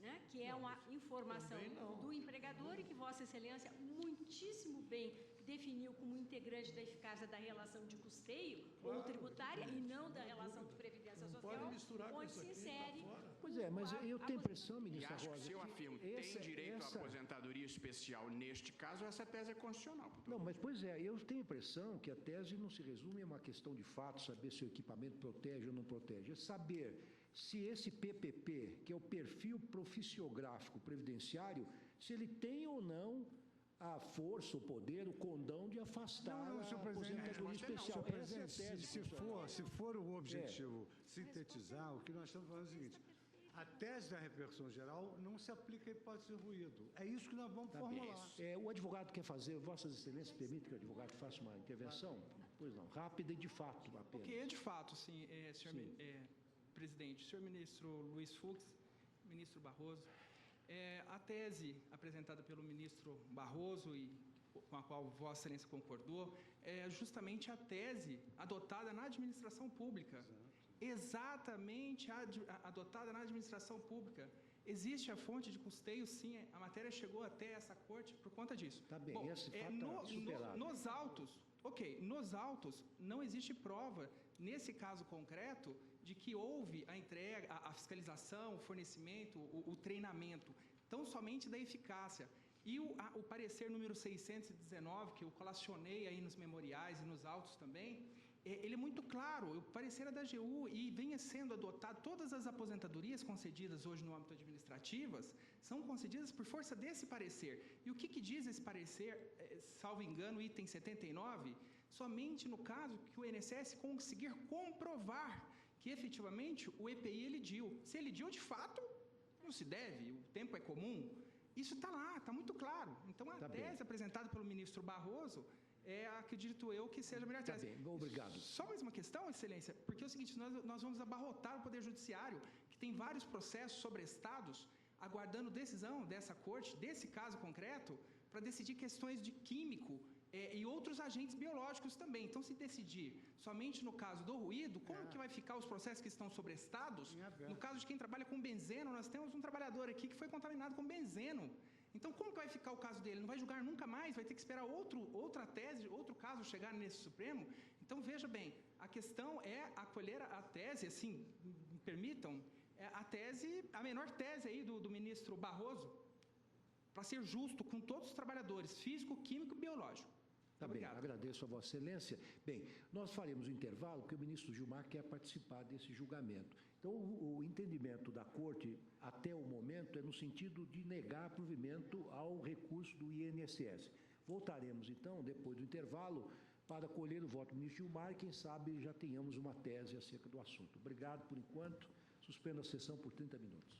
né, que é uma informação do empregador e que Vossa Excelência muitíssimo bem definiu como integrante da eficácia da relação de custeio ou tributária e não da relação de previdência social, onde se insere... Pois é, mas eu tenho a impressão, ministra Rosa... Rosa, se eu afirmo tem direito à aposentadoria especial neste caso, essa tese é constitucional. Não, mas pois é, eu tenho a impressão que a tese não se resume a uma questão de fato, saber se o equipamento protege ou não protege, é saber se esse PPP, que é o perfil profissiográfico previdenciário, se ele tem ou não a força, o poder, o condão de afastar a aposentadoria especial. Se for o objetivo sintetizar, o que nós estamos falando é o seguinte: a tese da repercussão geral não se aplica à hipótese de ruído. É isso que nós vamos formular. O advogado quer fazer, Vossas Excelências, permite que o advogado faça uma intervenção? Pois não, rápida e de fato apenas. Porque de fato, sim, senhor presidente, senhor ministro Luiz Fux, ministro Barroso, a tese apresentada pelo ministro Barroso e com a qual Vossa Excelência concordou, é justamente a tese adotada na administração pública. Exatamente adotada na administração pública. Existe a fonte de custeio, sim, a matéria chegou até essa corte por conta disso. Tá bem, esse fato está superado. Nos autos, não existe prova, nesse caso concreto, de que houve a entrega, a fiscalização, o fornecimento, o treinamento, tão somente da eficácia. E o parecer número 619, que eu colacionei aí nos memoriais e nos autos também, ele é muito claro, o parecer é da AGU e venha sendo adotado, todas as aposentadorias concedidas hoje no âmbito administrativas são concedidas por força desse parecer. E o que diz esse parecer, salvo engano, item 79, somente no caso que o INSS conseguir comprovar que efetivamente o EPI elidiu. Se elidiu de fato, não se deve, o tempo é comum, isso está lá, está muito claro. Então a tese apresentada pelo ministro Barroso acredito eu que seja a melhor tese. Bem, obrigado. Só mais uma questão, Excelência, porque é o seguinte, nós vamos abarrotar o Poder Judiciário, que tem vários processos sobrestados, aguardando decisão dessa corte, desse caso concreto, para decidir questões de químico e outros agentes biológicos também. Então, se decidir somente no caso do ruído, como que vai ficar os processos que estão sobrestados? No caso de quem trabalha com benzeno, nós temos um trabalhador aqui que foi contaminado com benzeno. Então, como que vai ficar o caso dele? Não vai julgar nunca mais? Vai ter que esperar outra tese, outro caso chegar nesse Supremo? Então, veja bem, a questão é acolher a tese, assim, me permitam, a menor tese aí do ministro Barroso, para ser justo com todos os trabalhadores, físico, químico e biológico. Tá bem, agradeço a Vossa Excelência. Bem, nós faremos o intervalo, porque o ministro Gilmar quer participar desse julgamento. Então, o entendimento da Corte, até o momento, é no sentido de negar provimento ao recurso do INSS. Voltaremos, então, depois do intervalo, para colher o voto do ministro Gilmar e, quem sabe, já tenhamos uma tese acerca do assunto. Obrigado por enquanto. Suspendo a sessão por 30 minutos.